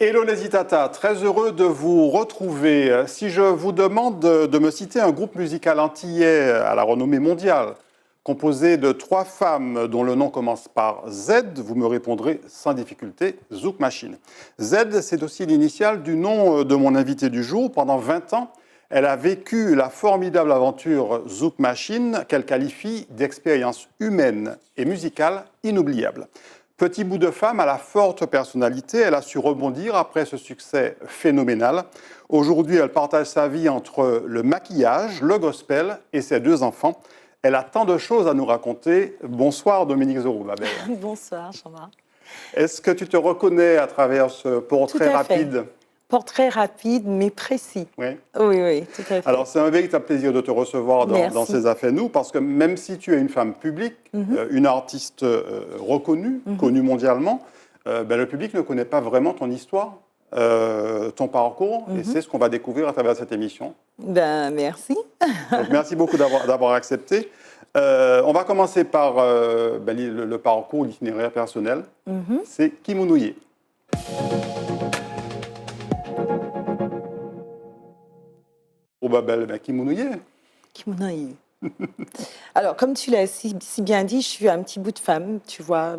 Hello les Itata, très heureux de vous retrouver. Si je vous demande de me citer un groupe musical antillais à la renommée mondiale, composé de 3 femmes dont le nom commence par Z, vous me répondrez sans difficulté, Zouk Machine. Z, c'est aussi l'initiale du nom de mon invité du jour. Pendant 20 ans, elle a vécu la formidable aventure Zouk Machine qu'elle qualifie d'expérience humaine et musicale inoubliable. Petit bout de femme à la forte personnalité, elle a su rebondir après ce succès phénoménal. Aujourd'hui, elle partage sa vie entre le maquillage, le gospel et ses 2 enfants. Elle a tant de choses à nous raconter. Bonsoir Dominique Zorobabel. Bonsoir Jean-Marc. Est-ce que tu te reconnais à travers ce portrait rapide ? Portrait rapide mais précis. Oui. Oui, tout à fait. Alors, c'est un véritable plaisir de te recevoir dans ces affaires nous, parce que même si tu es une femme publique, une artiste reconnue, connue mondialement, le public ne connaît pas vraiment ton histoire, ton parcours, et c'est ce qu'on va découvrir à travers cette émission. Merci. Donc, merci beaucoup d'avoir accepté. On va commencer par le parcours, l'itinéraire personnel. C'est Kimounouye. Babel, Kimounouye. Kimounouye. Alors, comme tu l'as si bien dit, je suis un petit bout de femme, tu vois,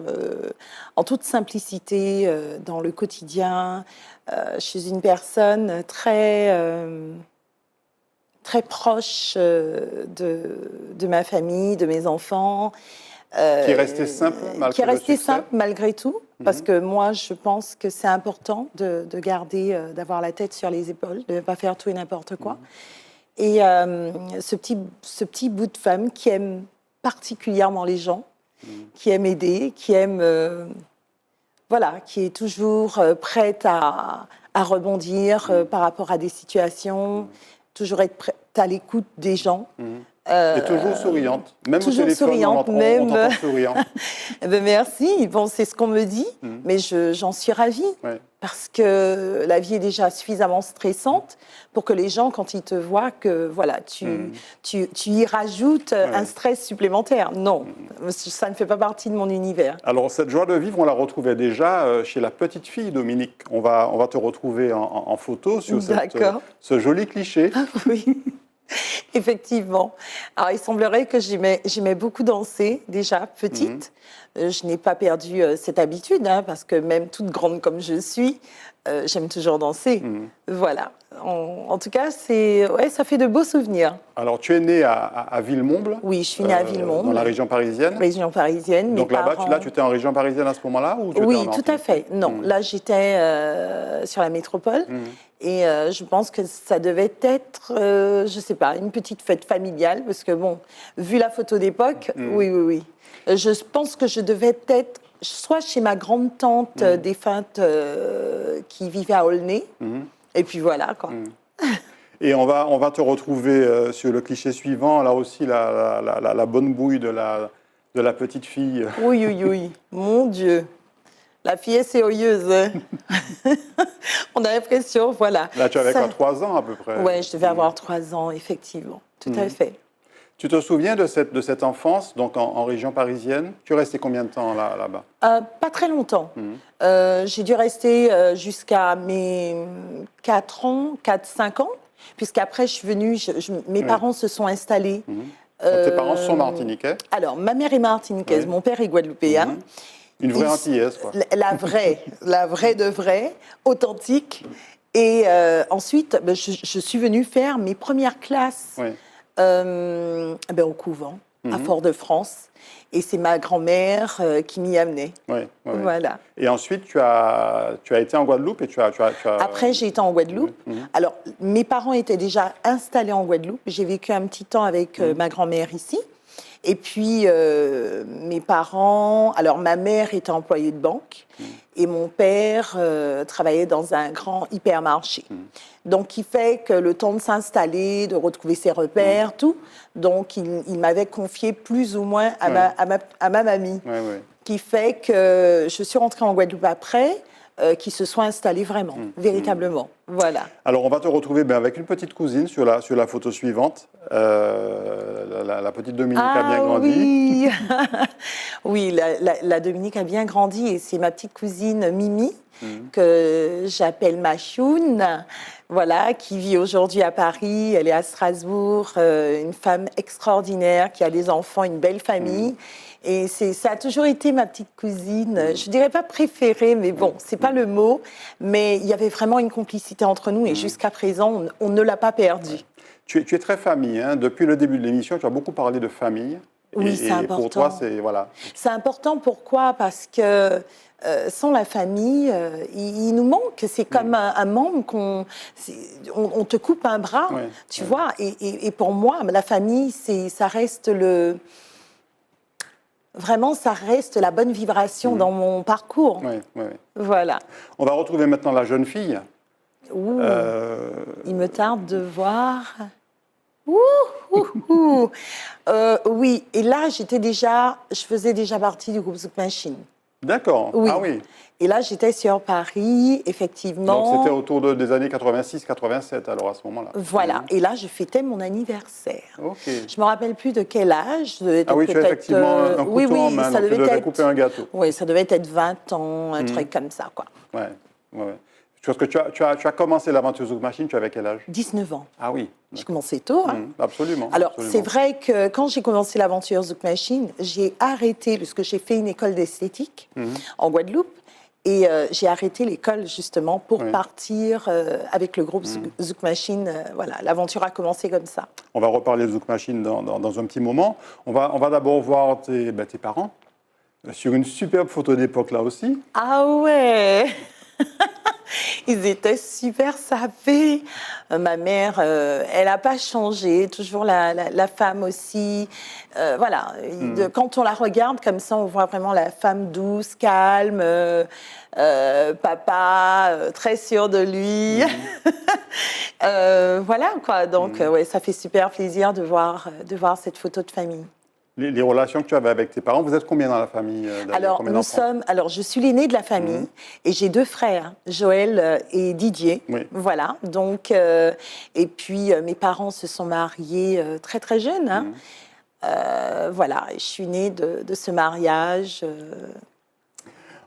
en toute simplicité, dans le quotidien. Je suis une personne très proche de ma famille, de mes enfants. Qui est restée simple malgré tout, parce que moi, je pense que c'est important de garder, d'avoir la tête sur les épaules, de ne pas faire tout et n'importe quoi. Et ce petit bout de femme qui aime particulièrement les gens, qui aime aider, qui aime, qui est toujours prête à rebondir par rapport à des situations, toujours être prête à l'écoute des gens. Et toujours souriante, même toujours au téléphone, souriante, on t'entend souriant. Merci, bon, c'est ce qu'on me dit, mais j'en suis ravie, parce que la vie est déjà suffisamment stressante pour que les gens, quand ils te voient, que voilà, tu y rajoutes un stress supplémentaire. Non, ça ne fait pas partie de mon univers. Alors, cette joie de vivre, on la retrouvait déjà chez la petite fille Dominique. On va te retrouver en photo sur ce joli cliché. Oui. Effectivement. Alors, il semblerait que j'aimais beaucoup danser, déjà, petite. Je n'ai pas perdu cette habitude, parce que même toute grande comme je suis, j'aime toujours danser. Voilà. En tout cas, ça fait de beaux souvenirs. Alors, tu es née à Villemomble. Oui, je suis née à Villemomble. Dans la région parisienne. Région parisienne. Donc là, tu étais en région parisienne à ce moment-là ou tu étais en tout à fait. Non, là, j'étais sur la métropole. Et je pense que ça devait être, je ne sais pas, une petite fête familiale. Parce que, bon, vu la photo d'époque, oui. Je pense que je devais être soit chez ma grande-tante défunte qui vivait à Aulnay. Et puis voilà, quoi. Et on va te retrouver sur le cliché suivant, là aussi, la bonne bouille de la petite fille. Oui. Mon Dieu. La fille est sérieuse. On a l'impression, voilà. Là, tu avais quoi, 3 ans à peu près? Oui, je devais avoir 3 ans, effectivement. Tout à fait. Tu te souviens de cette enfance, donc en région parisienne? Tu es resté combien de temps là-bas? Pas très longtemps. J'ai dû rester jusqu'à mes 4-5 ans, puisqu'après, je suis venue, mes parents se sont installés. Tes parents sont martiniquais? Alors, ma mère est martiniquaise, mon père est guadeloupéen. Une vraie antillaise, quoi. La vraie de vraie, authentique. Et ensuite, je suis venue faire mes premières classes au couvent, à Fort-de-France. Et c'est ma grand-mère qui m'y amenait. Voilà. Et ensuite, tu as été en Guadeloupe et tu as... Après, j'ai été en Guadeloupe. Alors, mes parents étaient déjà installés en Guadeloupe. J'ai vécu un petit temps avec ma grand-mère ici. Et puis, mes parents... Alors, ma mère était employée de banque et mon père travaillait dans un grand hypermarché. Donc, il fait que le temps de s'installer, de retrouver ses repères, tout. Donc, il m'avait confié plus ou moins à ma mamie. Qui fait que je suis rentrée en Guadeloupe après. qui se soient installés vraiment, véritablement. Voilà. Alors, on va te retrouver avec une petite cousine sur la photo suivante. La petite Dominique a bien grandi. Oui, oui, la Dominique a bien grandi et c'est ma petite cousine Mimi, que j'appelle Machoun, voilà, qui vit aujourd'hui à Paris. Elle est à Strasbourg, une femme extraordinaire qui a des enfants, une belle famille. Et ça a toujours été ma petite cousine. Je dirais pas préférée, mais bon, c'est pas le mot. Mais il y avait vraiment une complicité entre nous et jusqu'à présent, on ne l'a pas perdue. Tu es très famille, hein. Depuis le début de l'émission, tu as beaucoup parlé de famille. Oui, c'est important. Pour toi, c'est voilà. C'est important, pourquoi? Parce que sans la famille, il nous manque. C'est comme un membre on te coupe un bras, tu vois. Et pour moi, la famille, ça reste vraiment, ça reste la bonne vibration dans mon parcours. Voilà. On va retrouver maintenant la jeune fille. Il me tarde de voir. Oui, et là, je faisais déjà partie du groupe Zouk Machine. D'accord. Oui. Ah oui. Et là, j'étais sur Paris, effectivement. Donc, c'était autour des années 86-87, alors, à ce moment-là. Voilà. Et là, je fêtais mon anniversaire. OK. Je me rappelle plus de quel âge. Ah oui, tu as effectivement un couteau en main, donc tu devais couper un gâteau. Oui, ça devait être 20 ans, un truc comme ça, quoi. Ouais. Parce que tu as commencé l'aventure Zouk Machine, tu avais quel âge? 19 ans. Ah oui. J'ai commencé tôt. Hein. Absolument. Alors, absolument. c'est vrai que quand j'ai commencé l'aventure Zouk Machine, j'ai arrêté, parce que j'ai fait une école d'esthétique en Guadeloupe, et j'ai arrêté l'école justement pour partir avec le groupe Zouk Machine. Voilà, l'aventure a commencé comme ça. On va reparler de Zouk Machine dans un petit moment. On va d'abord voir tes parents sur une superbe photo d'époque là aussi. Ah ouais. Ils étaient super sapés. Ma mère, elle n'a pas changé, toujours la femme aussi. Voilà, quand on la regarde comme ça, on voit vraiment la femme douce, calme, papa, très sûr de lui. Voilà, quoi. Donc, ouais, ça fait super plaisir de voir cette photo de famille. Les relations que tu avais avec tes parents, vous êtes combien dans la famille? Alors, je suis l'aînée de la famille et j'ai 2 frères, Joël et Didier. Oui. Voilà. Donc, et puis mes parents se sont mariés très très jeunes. Hein. Voilà. Je suis née de ce mariage.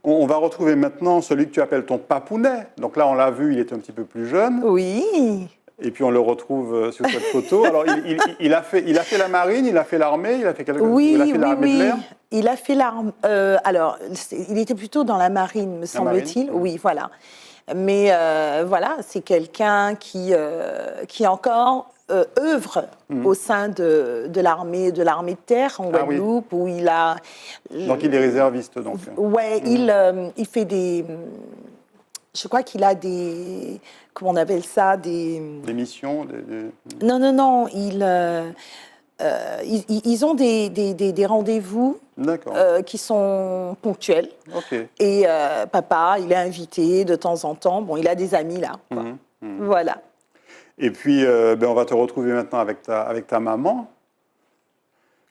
On va retrouver maintenant celui que tu appelles ton papounet. Donc là, on l'a vu, il est un petit peu plus jeune. Oui. Et puis on le retrouve sur cette photo. Alors il a fait la marine, il a fait l'armée, il a fait quelque chose. Oui, il a fait l'armée de l'air. Il a fait l'armée. Alors, il était plutôt dans la marine, me semble-t-il. Oui, voilà. Mais voilà, c'est quelqu'un qui encore œuvre au sein de l'armée de terre en Guadeloupe, où il a. Donc il est réserviste, donc. Ouais, il fait des. Je crois qu'il a des. Comment on appelle ça? Des missions. Non. Ils ont des rendez-vous qui sont ponctuels. Okay. Et papa, il est invité de temps en temps. Bon, il a des amis là. Quoi. Voilà. Et puis, on va te retrouver maintenant avec ta maman.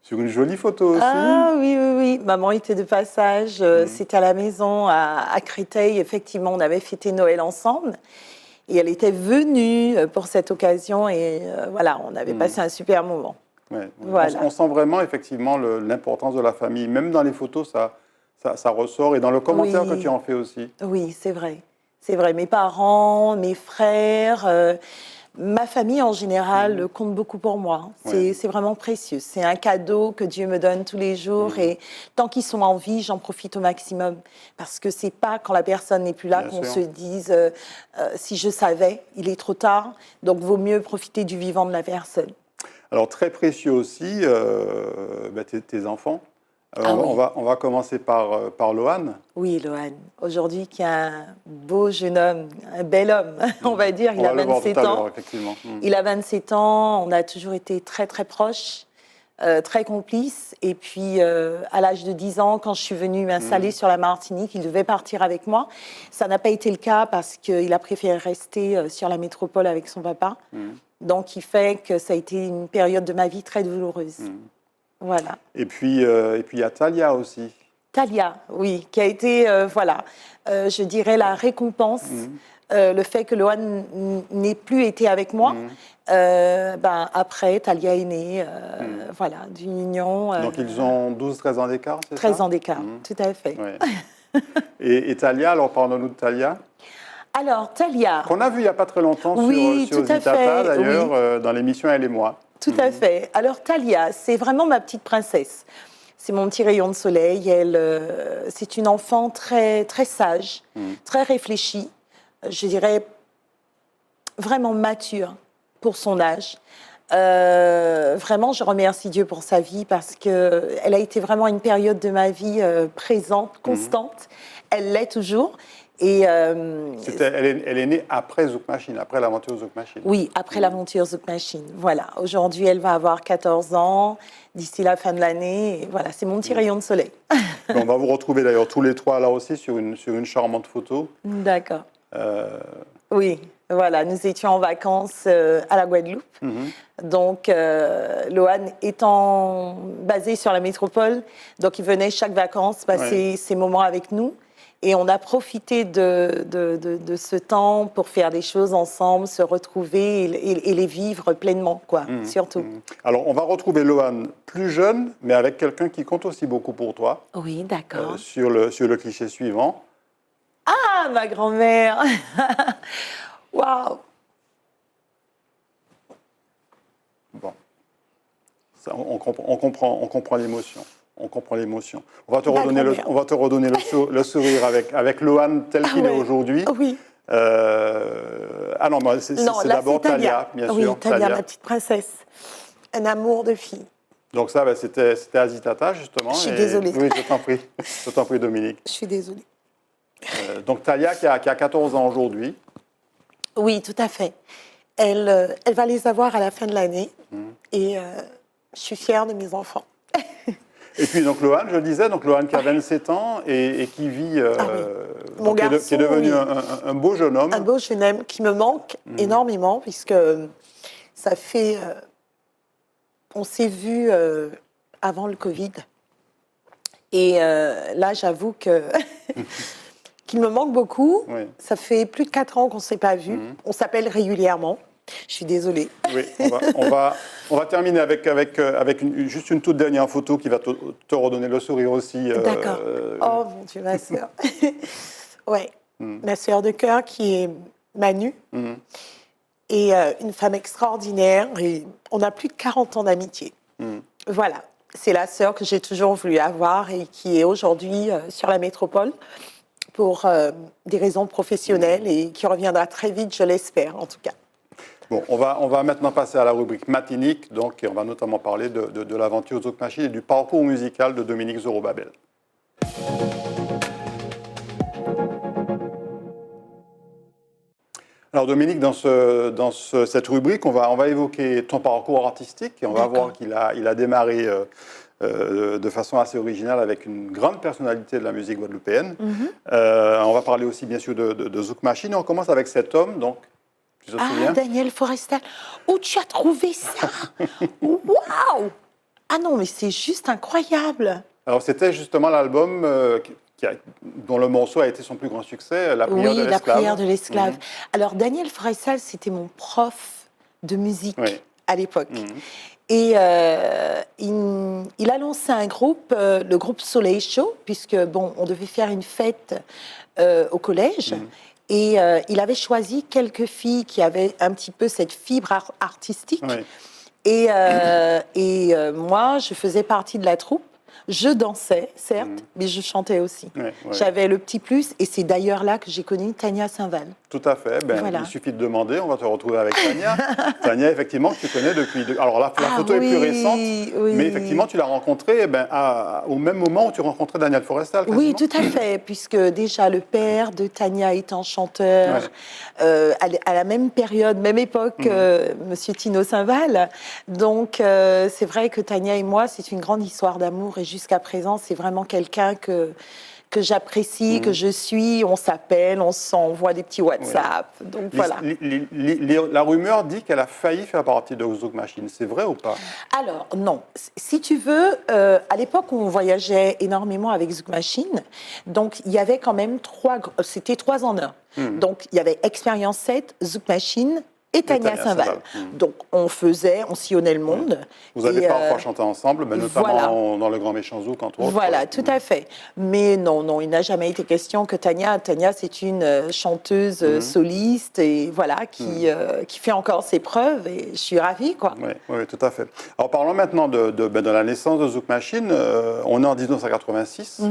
Sur une jolie photo aussi. Ah oui. Maman était de passage. C'était à la maison à Créteil. Effectivement, on avait fêté Noël ensemble. Et elle était venue pour cette occasion. Et voilà, on avait passé un super moment. Ouais. Voilà. On sent vraiment, effectivement, l'importance de la famille. Même dans les photos, ça ressort. Et dans le commentaire que tu en fais aussi. Oui, c'est vrai. C'est vrai. Mes parents, mes frères... ma famille, en général, compte beaucoup pour moi. C'est vraiment précieux. C'est un cadeau que Dieu me donne tous les jours. Et tant qu'ils sont en vie, j'en profite au maximum. Parce que c'est pas quand la personne n'est plus là qu'on se dise si je savais, il est trop tard. Donc, vaut mieux profiter du vivant de la personne. Alors, très précieux aussi, tes enfants. On va commencer par Lohan. Oui, Lohan. Aujourd'hui, qui est un beau jeune homme, un bel homme, on va dire. Il a 27 ans. Effectivement. Il a 27 ans. On a toujours été très, très proches, très complices. Et puis, à l'âge de 10 ans, quand je suis venue m'installer sur la Martinique, il devait partir avec moi. Ça n'a pas été le cas parce qu'il a préféré rester sur la métropole avec son papa. Donc, il fait que ça a été une période de ma vie très douloureuse. Voilà. Et puis, il y a Talia aussi. Talia, oui, qui a été, voilà, je dirais la récompense. Le fait que Lohan n'ait plus été avec moi, ben, après, Talia est née, voilà, d'une union. Donc ils ont 12-13 ans d'écart, c'est ça? 13 ans d'écart, tout à fait. Ouais. Et Talia, alors parlons-nous de Talia. Alors, Talia. Qu'on a vu il n'y a pas très longtemps Oui, sur tout à Zitata, fait, d'ailleurs, oui. dans l'émission Elle et moi. Tout à fait. Alors, Talia, c'est vraiment ma petite princesse. C'est mon petit rayon de soleil. C'est une enfant très, très sage, très réfléchie. Je dirais vraiment mature pour son âge. Vraiment, je remercie Dieu pour sa vie parce qu'elle a été vraiment une période de ma vie présente, constante. Elle l'est toujours. Et elle est née après Zouk Machine, après l'aventure Zouk Machine. Oui, après l'aventure Zouk Machine. Voilà. Aujourd'hui, elle va avoir 14 ans d'ici la fin de l'année. Et voilà, c'est mon petit rayon de soleil. On va vous retrouver d'ailleurs tous les trois là aussi sur une charmante photo. D'accord. Oui, voilà, nous étions en vacances à la Guadeloupe. Donc, Lohan étant basé sur la métropole, donc il venait chaque vacances passer ses moments avec nous. Et on a profité de ce temps pour faire des choses ensemble, se retrouver et les vivre pleinement, quoi, surtout. Alors, on va retrouver Lohan plus jeune, mais avec quelqu'un qui compte aussi beaucoup pour toi. Oui, d'accord. Sur le cliché suivant. Ah, ma grand-mère. Waouh. Bon. Ça, on comprend l'émotion. On comprend l'émotion. On va te redonner le sourire avec Lohan tel qu'il est aujourd'hui. Oui. Ah non, c'est d'abord Talia, bien sûr. Oui, Talia, ma petite princesse. Un amour de fille. Donc ça, c'était à Zitata, justement. Je suis désolée. Oui, je t'en prie. Je t'en prie, Dominique. Je suis désolée. Donc Talia qui a 14 ans aujourd'hui. Oui, tout à fait. Elle va les avoir à la fin de l'année. Et je suis fière de mes enfants. Et puis donc Lohan, je le disais, donc Lohan qui a 27 ans et qui vit, Mon garçon, qui est devenu un beau jeune homme. Un beau jeune homme qui me manque énormément puisque ça fait... on s'est vus avant le Covid. Et là, j'avoue que qu'il me manque beaucoup. Oui. Ça fait plus de 4 ans qu'on ne s'est pas vus. On s'appelle régulièrement. Je suis désolée. Oui, on va terminer avec juste une toute dernière photo qui va te redonner le sourire aussi. D'accord. Oh mon Dieu, ma sœur. Ouais, ma sœur de cœur qui est Manu. Et une femme extraordinaire. Et on a plus de 40 ans d'amitié. Voilà. C'est la sœur que j'ai toujours voulu avoir et qui est aujourd'hui sur la métropole pour des raisons professionnelles et qui reviendra très vite, je l'espère, en tout cas. Bon, on va maintenant passer à la rubrique matinique, donc, et on va notamment parler de l'aventure Zouk Machine et du parcours musical de Dominique Zorobabel. Alors Dominique, dans cette rubrique, on va évoquer ton parcours artistique et on va voir qu'il a démarré de façon assez originale avec une grande personnalité de la musique guadeloupéenne. On va parler aussi bien sûr de Zouk Machine et on commence avec cet homme, donc. Daniel Forestal, où tu as trouvé ça? Waouh! Ah non, mais c'est juste incroyable. Alors, c'était justement l'album dont le morceau a été son plus grand succès, La prière de l'esclave. Oui, La prière de l'esclave. Alors, Daniel Forestal, c'était mon prof de musique à l'époque. Et il a lancé un groupe, le groupe Soleil Chaud, puisque, bon, on devait faire une fête au collège. Et il avait choisi quelques filles qui avaient un petit peu cette fibre artistique. Et moi, je faisais partie de la troupe. Je dansais, certes, mais je chantais aussi. J'avais le petit plus, et c'est d'ailleurs là que j'ai connu Tania Saint-Val. Tout à fait. Voilà. Il suffit de demander, on va te retrouver avec Tania. Tania, effectivement, que tu connais depuis... Alors, la photo est plus récente, mais effectivement, tu l'as rencontrée au même moment où tu rencontrais Daniel Forestal. Oui, tout à fait, puisque déjà le père de Tania étant chanteur, à la même période, même époque, Monsieur Tino Saint-Val. Donc, c'est vrai que Tania et moi, c'est une grande histoire d'amour, et jusqu'à présent, c'est vraiment quelqu'un que que j'apprécie, que je suis. On s'appelle, on s'envoie des petits WhatsApp. Donc voilà. La rumeur dit qu'elle a failli faire partie de Zouk Machine. C'est vrai ou pas? Alors, non. Si tu veux, à l'époque où on voyageait énormément avec Zouk Machine, donc il y avait quand même c'était 3 en 1. Donc, il y avait Expérience 7, Zouk Machine et Tania Saint-Val. Donc, on sillonnait le monde. Vous allez parfois chanter ensemble, mais notamment dans le Grand Méchant Zouk, entre autres. Voilà, tout à fait. Mais non, il n'a jamais été question que Tania, c'est une chanteuse soliste et voilà, qui fait encore ses preuves et je suis ravie, quoi. Oui, tout à fait. Alors, parlons maintenant de la naissance de Zouk Machine. On est en 1986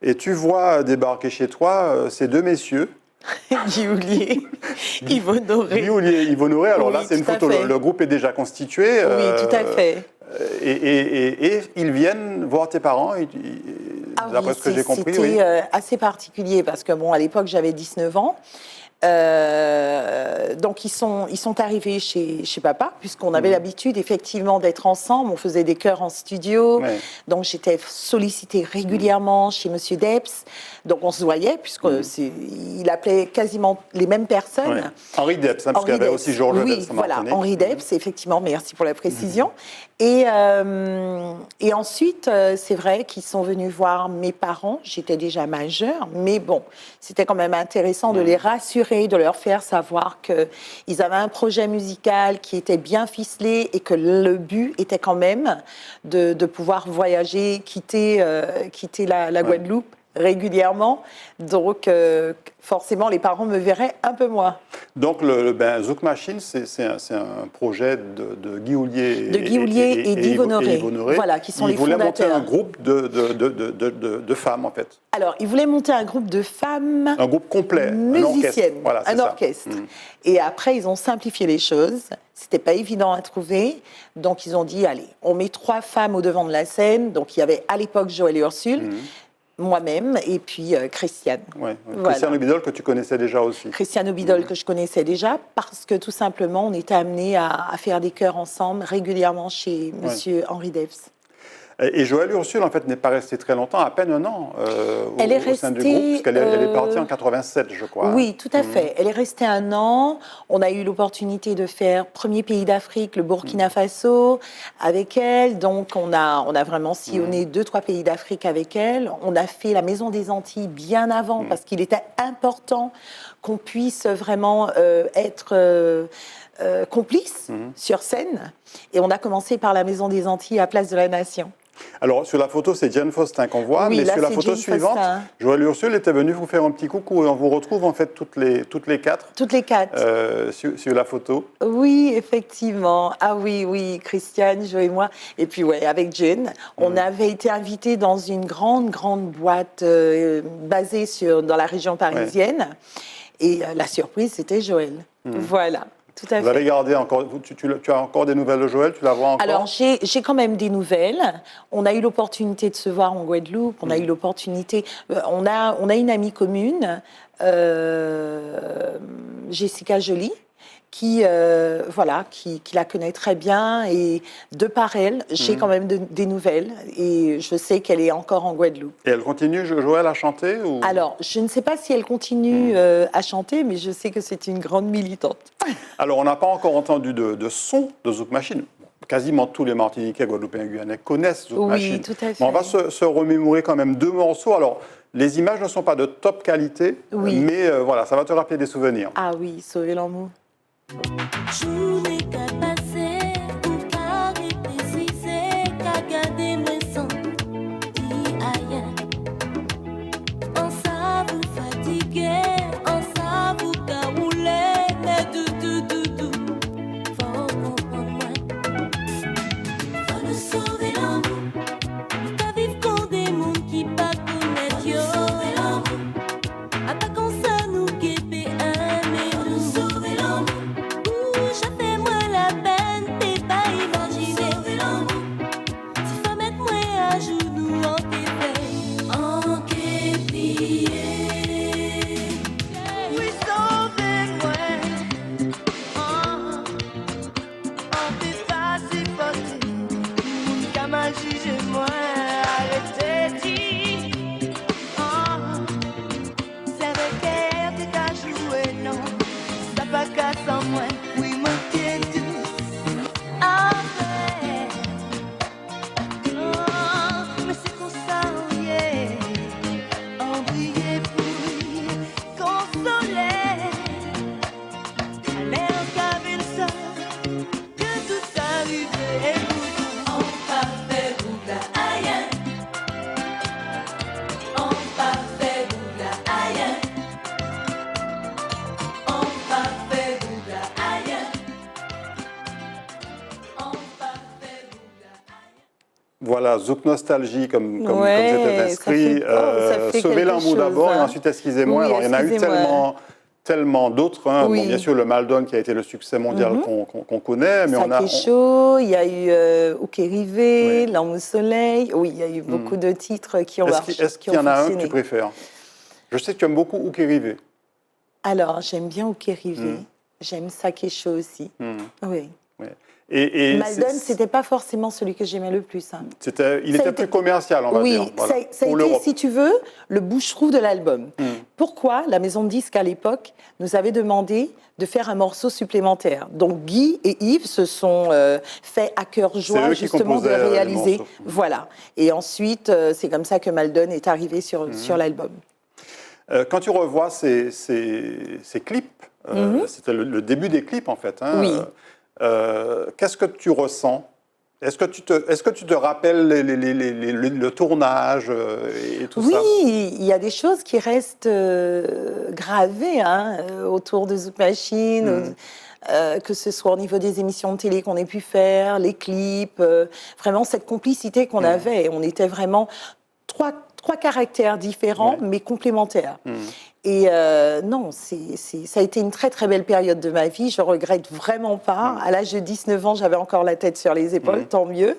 et tu vois débarquer chez toi ces 2 messieurs. Guy Houllier, Yves Honoré. Guy Houllier, Yves Honoré. Alors là, c'est une photo. Le groupe est déjà constitué. Oui, tout à fait. Et ils viennent voir tes parents, d'après ce que j'ai compris. C'était assez particulier parce que, bon, à l'époque, j'avais 19 ans. Donc ils sont arrivés chez papa puisqu'on avait l'habitude effectivement d'être ensemble, on faisait des chœurs en studio, donc j'étais sollicitée régulièrement chez Monsieur Debs, donc on se voyait puisqu'il appelait quasiment les mêmes personnes. Henri Debs, parce qu'il y avait aussi Georges Debs. Voilà, Henri Debs, effectivement, merci pour la précision. Et ensuite, c'est vrai qu'ils sont venus voir mes parents. J'étais déjà majeure, mais bon, c'était quand même intéressant de les rassurer, de leur faire savoir qu'ils avaient un projet musical qui était bien ficelé et que le but était quand même de pouvoir voyager, quitter la Guadeloupe régulièrement. Donc, forcément, les parents me verraient un peu moins. Donc, Zouk Machine, c'est un projet de Guy Houllier et d'Yves Honoré. Voilà, qui sont les fondateurs. Ils voulaient monter un groupe de femmes, en fait. Alors, ils voulaient monter un groupe de femmes... Un groupe complet, musiciennes, un orchestre. Et après, ils ont simplifié les choses. C'était pas évident à trouver. Donc, ils ont dit, allez, on met 3 femmes au devant de la scène. Donc, il y avait à l'époque Joël et Ursule. Moi-même, et puis Christiane. Voilà. Christiane Obidol, que tu connaissais déjà aussi. Christiane Obidol, que je connaissais déjà, parce que tout simplement, on était amenés à faire des chœurs ensemble régulièrement chez Monsieur Henri Debs. Et Joël Ursule, en fait, n'est pas restée très longtemps, à peine 1 an au sein du groupe, puisqu'elle est partie en 87, je crois. Oui, tout à fait. Elle est restée 1 an. On a eu l'opportunité de faire premier pays d'Afrique, le Burkina Faso, avec elle. Donc, on a vraiment sillonné 2-3 pays d'Afrique avec elle. On a fait la Maison des Antilles bien avant, parce qu'il était important qu'on puisse vraiment être... complice sur scène. Et on a commencé par la Maison des Antilles à Place de la Nation. Alors, sur la photo, c'est Jane Faustin qu'on voit, mais sur la photo suivante, Joël Ursule était venu vous faire un petit coucou et on vous retrouve en fait toutes les 4. Toutes les 4. Sur la photo. Oui, effectivement. Ah oui, Christiane, Jo et moi. Et puis, avec Jane, on avait été invités dans une grande boîte basée dans la région parisienne. Et la surprise, c'était Joël. Voilà. Tout à fait. Vous avez gardé encore, tu as encore des nouvelles de Joël, tu la vois encore? Alors, j'ai quand même des nouvelles. On a eu l'opportunité de se voir en Guadeloupe, on a eu l'opportunité... on a une amie commune, Jessica Joly, qui la connaît très bien, et de par elle, j'ai quand même des nouvelles, et je sais qu'elle est encore en Guadeloupe. Et elle continue, Joël, à chanter ou... Alors, je ne sais pas si elle continue à chanter, mais je sais que c'est une grande militante. Alors, on n'a pas encore entendu de son de Zouk Machine. Quasiment tous les Martiniquais, Guadeloupéens et Guyanais connaissent Zouk Machine. Oui, tout à fait. Mais on va se remémorer quand même 2 morceaux. Alors, les images ne sont pas de top qualité, mais voilà, ça va te rappeler des souvenirs. Ah oui, Sauver l'amour. Journée qu'a passé pour carrer préciser qu'a gardé moi sans dit aïe. En ça vous fatigué, en ça vous caroulez, mais tout. Faut comprendre moi. Faut nous sauver l'amour. Qu'à vivre pour des mondes qui pas connaître yo. Sauver l'amour. À pas comme ça nous guéper un mais nous sauver l'amour. J'ai fait moi la Voilà, Zouk Nostalgie, comme Ouais, c'était inscrit. ça fait Sauver quelque l'amour chose, d'abord, et hein. ensuite Excusez-moi. Oui, Alors, il y en a eu Excusez-moi. tellement d'autres. Hein. Oui. Bon, bien sûr, le Maldon qui a été le succès mondial Mhm. qu'on connaît, mais Saké chaud, il y a eu Ouké oui. Rivé, L'Homme au soleil. Oui, il y a eu beaucoup Mhm. de titres qui ont, Est-ce qui qu'il y ont en a un que tu fonctionné. préfères? Je sais que tu aimes beaucoup Ouké Rivé. Alors, j'aime bien Ouké Rivé. Mhm. J'aime Saké chaud aussi. Mhm. Oui. Ouais. Et Maldon, c'était pas forcément celui que j'aimais le plus, hein. il Ça a était été- plus commercial, on va dire. Oui, Voilà, ça a pour été, l'Europe. si tu veux, le bouche-trou de l'album. Pourquoi la maison de disques à l'époque nous avait demandé de faire un morceau supplémentaire. Donc Guy et Yves se sont fait à cœur C'est joie eux qui justement de composaient les réaliser. morceaux. Voilà. Et ensuite, c'est comme ça que Maldon est arrivé sur l'album. Quand tu revois ces clips, c'était le début des clips en fait. Hein, Oui. qu'est-ce que tu ressens? Est-ce que tu te rappelles le tournage et tout ça? Oui, il y a des choses qui restent gravées hein, autour de Zouk Machine, que ce soit au niveau des émissions de télé qu'on ait pu faire, les clips, vraiment cette complicité qu'on avait. On était vraiment trois caractères différents, mais complémentaires. Et non, ça a été une très très belle période de ma vie. Je regrette vraiment pas. À l'âge de 19 ans, j'avais encore la tête sur les épaules, tant mieux.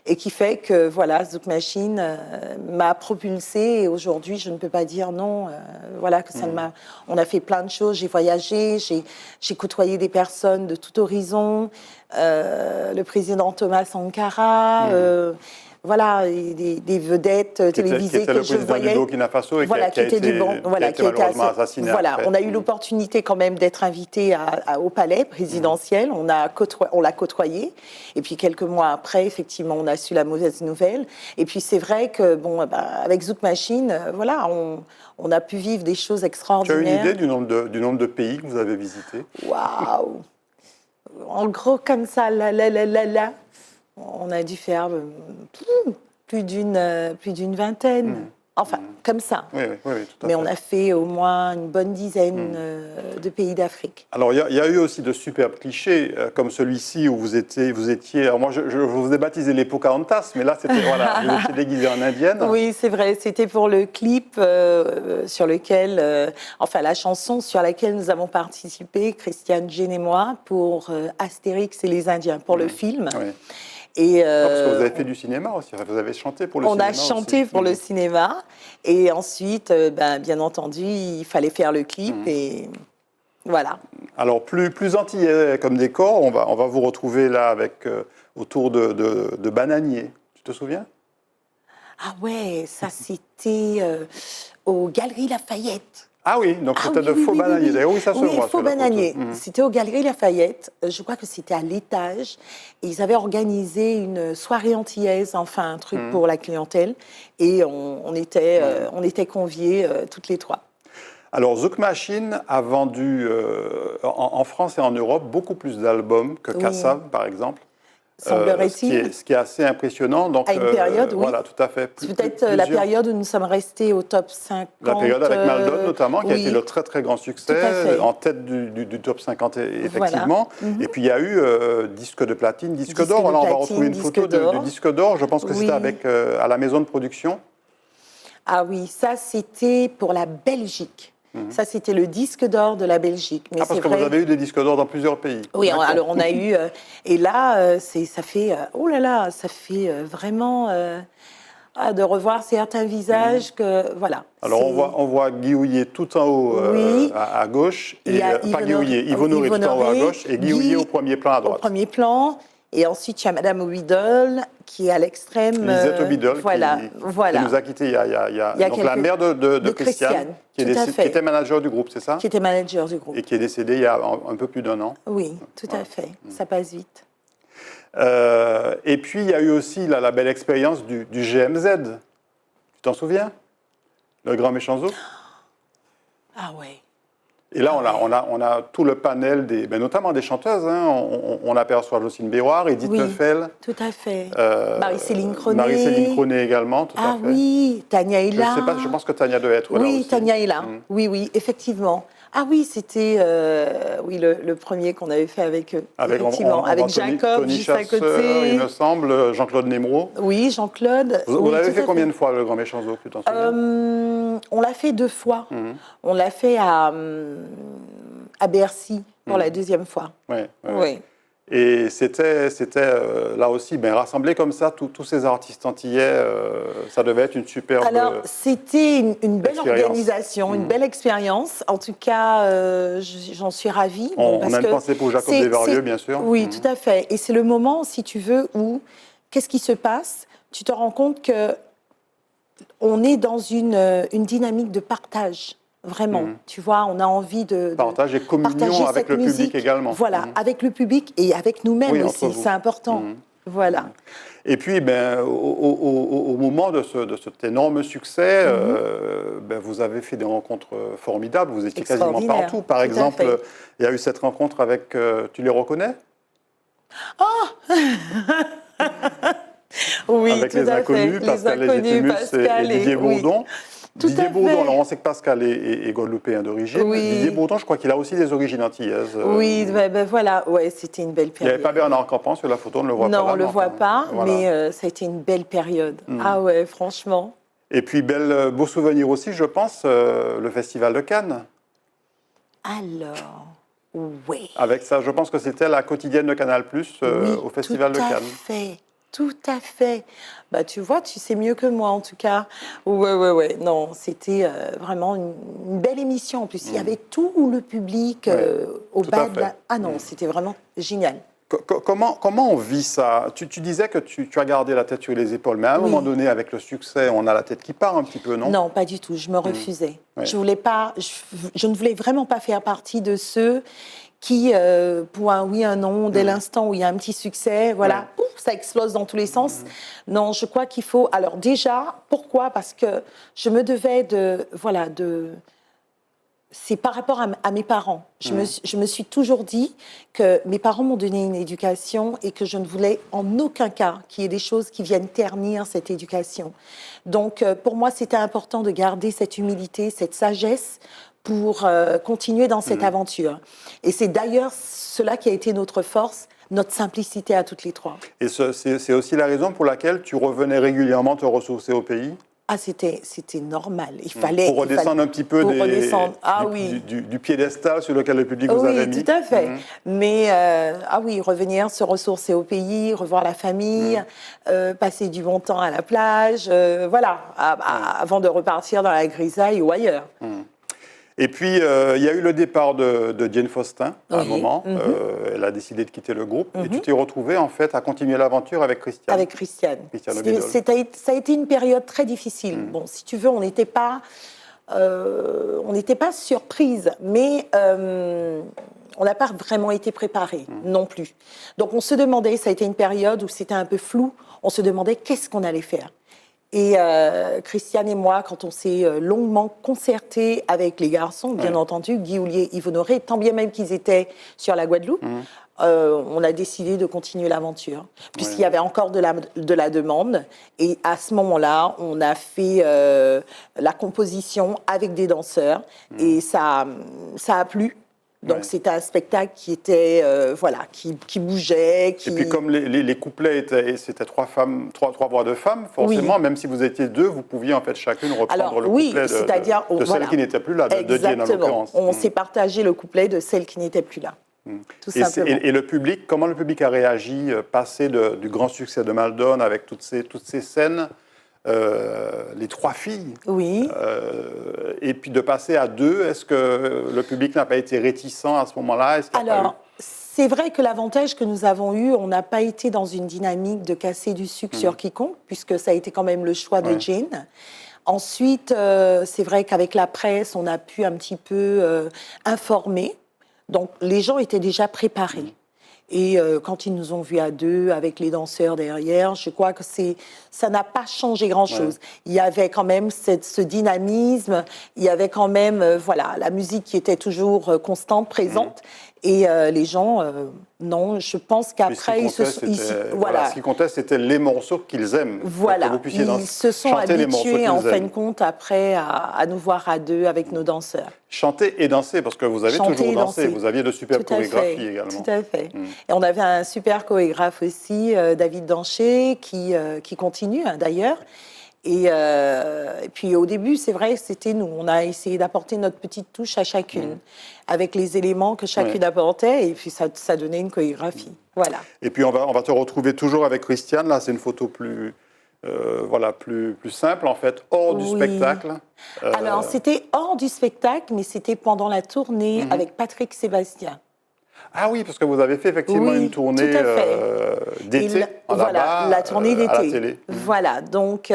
Et qui fait que voilà, Zouk Machine m'a propulsée. Et aujourd'hui, je ne peux pas dire non. Voilà, que ça ne m'a. On a fait plein de choses. J'ai voyagé, j'ai côtoyé des personnes de tout horizon. Le président Thomas Sankara. Voilà, des vedettes télévisées qui était que le je président voyais. du Burkina Faso et Voilà, qui a été malheureusement assez- assassiné Voilà, après. on a eu l'opportunité quand même d'être invité au palais présidentiel. On l'a côtoyé. Et puis quelques mois après, effectivement, on a su la mauvaise nouvelle. Et puis c'est vrai que bon, avec Zouk Machine, voilà, on a pu vivre des choses Tu as extraordinaires. une idée du nombre de pays que vous avez visités? Waouh! En gros, comme ça, là. On a dû faire plus d'une vingtaine. Enfin, comme ça. Oui, tout à fait. Mais on a fait au moins une bonne dizaine de pays d'Afrique. Alors, il y a eu aussi de superbes clichés, comme celui-ci où vous étiez. Alors moi, je vous ai baptisé les Pocahontas, mais là, c'était, voilà, vous étiez déguisée en indienne. Oui, c'est vrai. C'était pour le clip sur lequel, enfin, la chanson sur laquelle nous avons participé, Christiane Gene et moi, pour Astérix et les Indiens, pour le film. Oui. Et, Parce que vous avez fait du cinéma aussi, vous avez chanté pour le cinéma. On a chanté aussi. pour le cinéma. Et ensuite, bien entendu, il fallait faire le clip. Et voilà. Alors, plus antillais comme décor, on va vous retrouver là avec, autour de bananiers. Tu te souviens? Ah ouais, ça c'était aux Galeries Lafayette. Ah oui, donc c'était oui, de oui, faux oui, bananiers. oui. D'ailleurs, oui, ça se Oui, voit. faux sur la photo. bananiers. C'était aux Galeries Lafayette. Je crois que c'était à l'étage. Et ils avaient organisé une soirée antillaise, enfin un truc pour la clientèle. Et on était conviés toutes les trois. Alors, Zouk Machine a vendu en France et en Europe beaucoup plus d'albums que Kassav, par exemple. Semblerait-il. Ce qui est assez impressionnant. Donc, à une période, oui. Voilà, tout à fait. C'est peut-être la période où nous sommes restés au top 50. La période avec Maldon, notamment, qui a oui. été le très très grand succès, Tout à fait. en tête du top 50, effectivement. Voilà. Et puis il y a eu disque de platine, disque d'or. Alors on va retrouver une photo du disque d'or. Je pense que c'était avec à la maison de production. Ah oui, ça c'était pour la Belgique. Ça, c'était le disque d'or de la Belgique. Mais parce que vous avez eu des disques d'or dans plusieurs pays. Oui, alors on a eu... et là, ça fait... oh là là, ça fait vraiment... de revoir certains visages que... Voilà. Alors on voit Guy Houillet tout en haut à gauche. Et, pas Guy Houillet, Yves Honoré tout en haut à gauche. Et Guy Houillet au premier plan à droite. Au premier plan. Et ensuite, il y a Madame Ovidol, qui est à l'extrême. Lisette Ovidol, qui nous a quittés il y a donc la mère de Christiane, qui était manager du groupe, c'est ça? Qui était manager du groupe. Et qui est décédée il y a un peu plus d'un an. Oui, tout à fait. Ça passe vite. Et puis, il y a eu aussi la belle expérience du GMZ. Tu t'en souviens? Le grand méchant Zouk. Ah ouais. Et là, on a tout le panel, notamment des chanteuses. Hein. On aperçoit Jocelyne Béroir, Edith Neufel. Tout à fait. Marie-Céline Cronet. Marie-Céline Cronet également, tout à fait. Ah oui, Tania est là. Je pense que Tania doit être là aussi. Oui, Tania est là. Oui, effectivement. Ah oui, c'était oui, le premier qu'on avait fait avec eux. Avec, effectivement, avec Jacob, Tony juste à Chasseur, côté. il me semble, Jean-Claude Némraud. Oui, Jean-Claude. Vous oui, l'avez tout fait à combien de fois, le Grand Méchant Zoo, tu t'en souviens? On l'a fait 2 fois. Mhm. On l'a fait à Bercy pour la 2e fois. Ouais, ouais. Oui. Et c'était là aussi, ben, rassembler comme ça tous ces artistes antillais, ça devait être une superbe Alors, c'était une belle expérience. organisation, une belle expérience. En tout cas, j'en suis ravie. Bon, On a une pensée pour Jacob c'est- Desvarieux, c'est- bien sûr. Oui, tout à fait. Et c'est le moment, si tu veux, où qu'est-ce qui se passe? Tu te rends compte que on est dans une dynamique de partage. Vraiment, tu vois, on a envie de Partage et communion partager avec cette le public musique. également. Voilà, avec le public et avec nous-mêmes Oui, entre aussi, vous. c'est important. Voilà. Et puis, ben, au moment de cet énorme succès, ben, vous avez fait des rencontres formidables. Vous étiez quasiment Extraordinaire, partout. Par tout à exemple, fait. il y a eu cette rencontre avec, tu les reconnais? Oui, Avec tout les à inconnus, fait. Pascal Les inconnus, Légitimus Pascal et Didier oui. Bourdon. Tout Didier à Bourdon, fait. alors on sait que Pascal est guadeloupéen d'origine. Oui. Didier Bourdon, je crois qu'il a aussi des origines antillaises. Oui, ben voilà, ouais, c'était une belle Il n'y période. avait pas Bernard Campan sur la photo, on ne le voit pas. Non, là, on le mais voit enfin, pas, voilà. mais ça a été une belle période. Ah ouais, franchement. Et puis, beau souvenir aussi, je pense, le Festival de Cannes. Alors, oui. Avec ça, je pense que c'était la quotidienne de Canal+, Oui, au Festival de Cannes. Tout à fait. Bah, tu vois, tu sais mieux que moi, en tout cas. Ouais. Non, c'était vraiment une belle émission. En plus, il y avait tout le public au tout bas à de fait. la... Ah non, c'était vraiment génial. Comment on vit ça? Tu disais que tu as gardé la tête sur les épaules, mais à un Oui. moment donné, avec le succès, on a la tête qui part un petit peu, non? Non, pas du tout. Je me refusais. Ouais. Je voulais pas. Je ne voulais vraiment pas faire partie de ceux qui, pour un oui, un non, dès l'instant où il y a un petit succès, voilà, Ouais. pouf, ça explose dans tous les sens. Non, je crois qu'il faut. Alors déjà, pourquoi? Parce que je me devais c'est par rapport à mes parents. Je me suis toujours dit que mes parents m'ont donné une éducation et que je ne voulais en aucun cas qu'il y ait des choses qui viennent ternir cette éducation. Donc, pour moi, c'était important de garder cette humilité, cette sagesse pour continuer dans cette aventure. Et c'est d'ailleurs cela qui a été notre force, notre simplicité à toutes les trois. Et c'est aussi la raison pour laquelle tu revenais régulièrement te ressourcer au pays? Ah, c'était normal. Il fallait... Pour redescendre un petit peu du piédestal sur lequel le public vous avait mis. Oui, tout à fait. Mais, revenir, se ressourcer au pays, revoir la famille, passer du bon temps à la plage, avant de repartir dans la grisaille ou ailleurs. Et puis, il y a eu le départ de Diane Faustin, à un moment. Elle a décidé de quitter le groupe. Et tu t'es retrouvée, en fait, à continuer l'aventure avec Christiane. Avec Christiane. Midol. Ça a été une période très difficile. Bon, si tu veux, on n'était pas surprise, mais on n'a pas vraiment été préparés non plus. Donc, on se demandait, ça a été une période où c'était un peu flou, on se demandait qu'est-ce qu'on allait faire. Et Christiane et moi, quand on s'est longuement concertés avec les garçons, bien entendu, Guy Houllier, Yves Honoré, tant bien même qu'ils étaient sur la Guadeloupe, on a décidé de continuer l'aventure, puisqu'il y avait encore de la demande. Et à ce moment-là, on a fait la composition avec des danseurs, et ça a plu. Donc c'était un spectacle qui était qui bougeait. Et puis comme les couplets c'était trois voix de femmes, forcément, même si vous étiez deux, vous pouviez en fait chacune reprendre le couplet de celle qui n'était plus là, de Diane en l'occurrence. On s'est partagé le couplet de celle qui n'était plus là. Tout simplement. Et le public, comment le public a réagi, passé du grand succès de Maldon avec toutes ces scènes? Les trois filles. Oui. Et puis de passer à deux, est-ce que le public n'a pas été réticent à ce moment-là? Alors, c'est vrai que l'avantage que nous avons eu, on n'a pas été dans une dynamique de casser du sucre sur quiconque, puisque ça a été quand même le choix de Jane. Ensuite, c'est vrai qu'avec la presse, on a pu un petit peu informer. Donc, les gens étaient déjà préparés. Et quand ils nous ont vus à deux, avec les danseurs derrière, je crois que ça n'a pas changé grand-chose. Il y avait quand même ce dynamisme, il y avait quand même la musique qui était toujours constante, présente. Et les gens, non, je pense qu'après, voilà, ce qui comptait, c'était les morceaux qu'ils aiment. Voilà, que vous puissiez ils se sont habitués, en fin de compte, après, à nous voir à deux avec nos danseurs. Chanter et danser, parce que vous avez toujours dansé. Vous aviez de super chorégraphies également. Tout à fait. Et on avait un super chorégraphe aussi, David Dancher, qui continue, d'ailleurs. Et puis au début, c'est vrai, c'était nous. On a essayé d'apporter notre petite touche à chacune, avec les éléments que chacune apportait, et puis ça donnait une chorégraphie. Voilà. Et puis on va te retrouver toujours avec Christiane. Là, c'est une photo plus simple en fait, hors du spectacle. Alors c'était hors du spectacle, mais c'était pendant la tournée avec Patrick Sébastien. Ah oui, parce que vous avez fait effectivement une tournée d'été, la tournée d'été. À la télé. Voilà, donc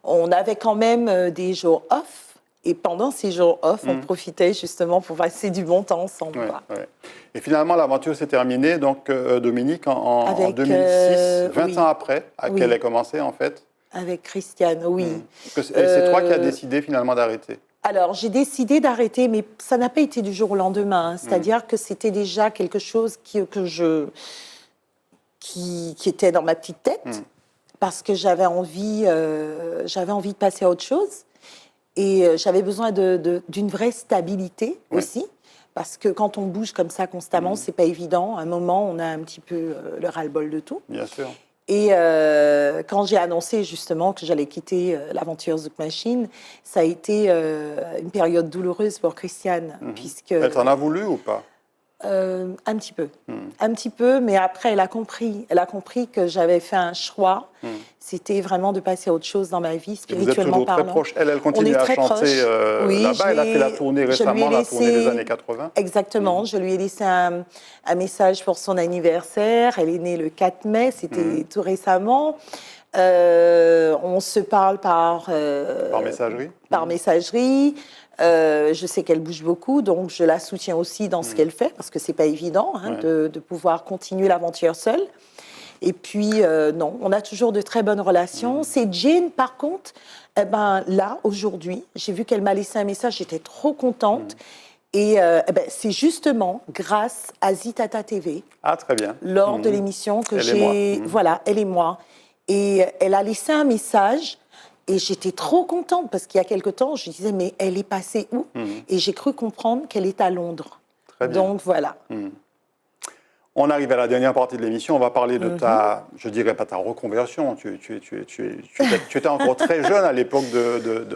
on avait quand même des jours off, et pendant ces jours off, on profitait justement pour passer du bon temps ensemble. Ouais. Et finalement, l'aventure s'est terminée, donc Dominique, en 2006, 20 ans après, qu'elle ait commencé en fait. Avec Christiane, oui. Et c'est toi qui as décidé finalement d'arrêter. Alors, j'ai décidé d'arrêter, mais ça n'a pas été du jour au lendemain. C'est-à-dire que c'était déjà quelque chose qui était dans ma petite tête, parce que j'avais envie de passer à autre chose. Et j'avais besoin d'une vraie stabilité aussi, parce que quand on bouge comme ça constamment, c'est pas évident. À un moment, on a un petit peu le ras-le-bol de tout. Bien sûr. Et quand j'ai annoncé justement que j'allais quitter l'aventure Zouk Machine, ça a été une période douloureuse pour Christiane. Puisque, elle t'en a voulu ou pas? Un petit peu. Un petit peu, mais après, elle a compris. Elle a compris que j'avais fait un choix. C'était vraiment de passer à autre chose dans ma vie, spirituellement parlant. Vous êtes toujours très proche. Elle continue à chanter là-bas. Elle a fait la tournée récemment, la tournée des années 80. Exactement. Je lui ai laissé un message pour son anniversaire. Elle est née le 4 mai, c'était tout récemment. On se parle par messagerie. Par messagerie. Je sais qu'elle bouge beaucoup, donc je la soutiens aussi dans ce qu'elle fait, parce que c'est pas évident de pouvoir continuer l'aventure seule. Et puis, non, on a toujours de très bonnes relations. C'est Jane, par contre, là, aujourd'hui, j'ai vu qu'elle m'a laissé un message, j'étais trop contente. Et c'est justement grâce à Zitata TV, très bien. Lors de l'émission que j'ai... Voilà, elle et moi. Et elle a laissé un message... Et j'étais trop contente parce qu'il y a quelque temps, je disais, mais elle est passée où? Et j'ai cru comprendre qu'elle est à Londres. Très bien. Donc voilà. On arrive à la dernière partie de l'émission. On va parler de ta, je dirais pas ta reconversion. Tu étais encore très jeune à l'époque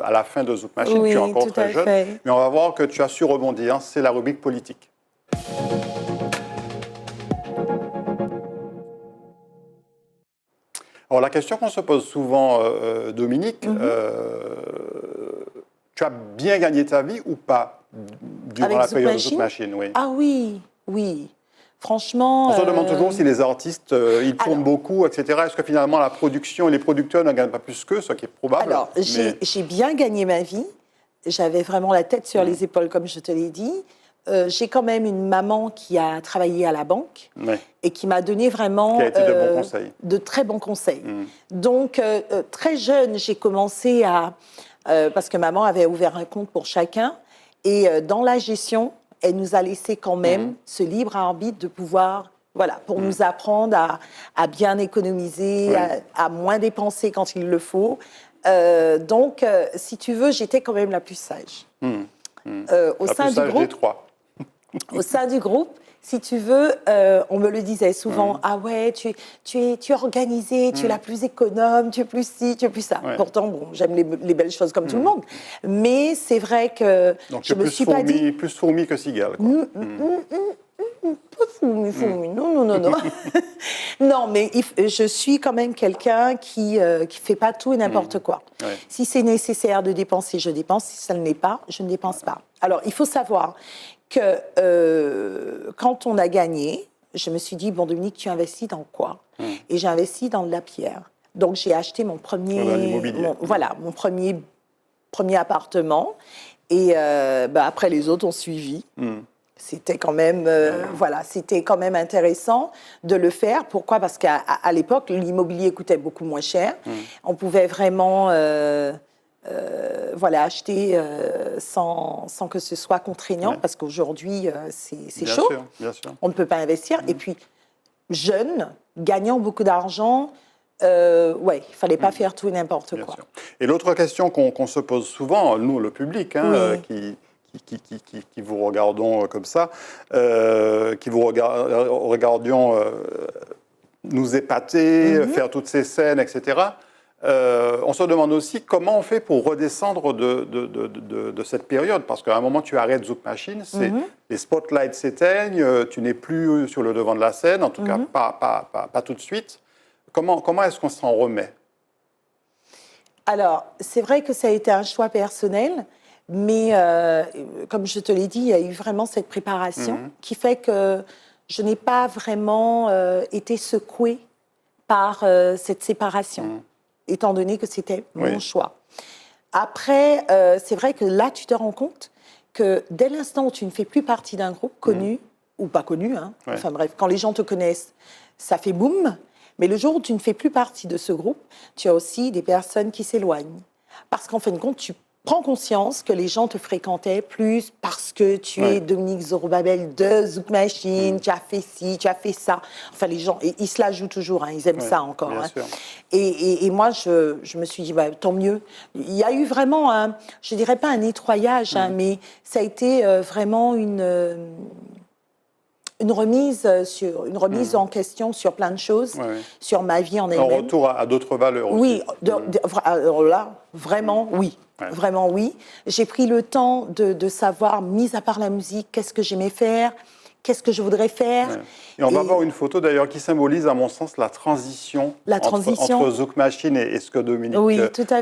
à la fin de Zouk Machine. Oui, tu es encore tout très à jeune. fait. Mais on va voir que tu as su rebondir. C'est la rubrique politique. Alors, la question qu'on se pose souvent, Dominique, tu as bien gagné ta vie ou pas durant la période de Zouk Machine? Oui. Ah oui, oui. Franchement... On se demande toujours si les artistes, ils tournent beaucoup, etc. Est-ce que finalement la production et les producteurs ne gagnent pas plus qu'eux, ce qui est probable? Alors, j'ai bien gagné ma vie. J'avais vraiment la tête sur les épaules, comme je te l'ai dit. J'ai quand même une maman qui a travaillé à la banque et qui m'a donné vraiment qui a été de bons conseils. De très bons conseils. Donc, très jeune, j'ai commencé à... parce que maman avait ouvert un compte pour chacun. Et dans la gestion, elle nous a laissé quand même ce libre arbitre de pouvoir... Voilà, pour nous apprendre à bien économiser, à moins dépenser quand il le faut. Donc, si tu veux, j'étais quand même la plus sage. Au sein du groupe, des trois. Au sein du groupe, si tu veux, on me le disait souvent, ah ouais, tu es organisée, tu es la plus économe, tu es plus ci, tu es plus ça. Pourtant, bon, j'aime les belles choses comme tout le monde, mais c'est vrai que donc, je me suis pas dit... plus fourmi que cigale, quoi. Pas fourmi, non. Non, mais je suis quand même quelqu'un qui fait pas tout et n'importe quoi. Si c'est nécessaire de dépenser, je dépense. Si ça ne l'est pas, je ne dépense pas. Alors, il faut savoir que quand on a gagné, je me suis dit, bon, Dominique, tu investis dans quoi? Et j'ai investi dans de la pierre. Donc, j'ai acheté mon premier... mon premier appartement. Et après, les autres ont suivi. C'était quand même, c'était quand même intéressant de le faire. Pourquoi? Parce qu'à l'époque, l'immobilier coûtait beaucoup moins cher. On pouvait vraiment voilà, acheter sans que ce soit contraignant, Ouais. parce qu'aujourd'hui, c'est Bien chaud. sûr, bien sûr. On ne peut pas investir. Et puis, jeune, gagnant beaucoup d'argent, il ne fallait pas faire tout et n'importe Bien quoi. sûr. Et l'autre question qu'on se pose souvent, nous, le public, hein, Oui. qui vous regardons comme ça, qui vous regardions nous épater, faire toutes ces scènes, etc. On se demande aussi comment on fait pour redescendre de cette période, parce qu'à un moment tu arrêtes Zouk Machine, les spotlights s'éteignent, tu n'es plus sur le devant de la scène, en tout cas pas tout de suite. Comment est-ce qu'on s'en remet? Alors, c'est vrai que ça a été un choix personnel, mais comme je te l'ai dit, il y a eu vraiment cette préparation qui fait que je n'ai pas vraiment été secouée par cette séparation, étant donné que c'était mon choix. Après, c'est vrai que là, tu te rends compte que dès l'instant où tu ne fais plus partie d'un groupe connu ou pas connu, hein, enfin bref, quand les gens te connaissent, ça fait boum. Mais le jour où tu ne fais plus partie de ce groupe, tu as aussi des personnes qui s'éloignent. Parce qu'en fin de compte, tu prends conscience que les gens te fréquentaient plus parce que tu es Dominique Zorobabel de Zouk Machine, tu as fait ci, tu as fait ça. Enfin, les gens, ils se la jouent toujours, hein, ils aiment ça encore. Bien Hein. sûr. Et moi, je me suis dit, bah, tant mieux. Il y a eu vraiment, je dirais pas un nettoyage, hein, mais ça a été vraiment une remise en question sur plein de choses, sur ma vie en elle-même. Un retour à d'autres valeurs Oui, aussi. alors là, vraiment oui. Vraiment oui. J'ai pris le temps de savoir, mis à part la musique, qu'est-ce que j'aimais faire, qu'est-ce que je voudrais faire. Et on va voir une photo d'ailleurs qui symbolise, à mon sens, la transition, entre Zouk Machine et ce que Dominique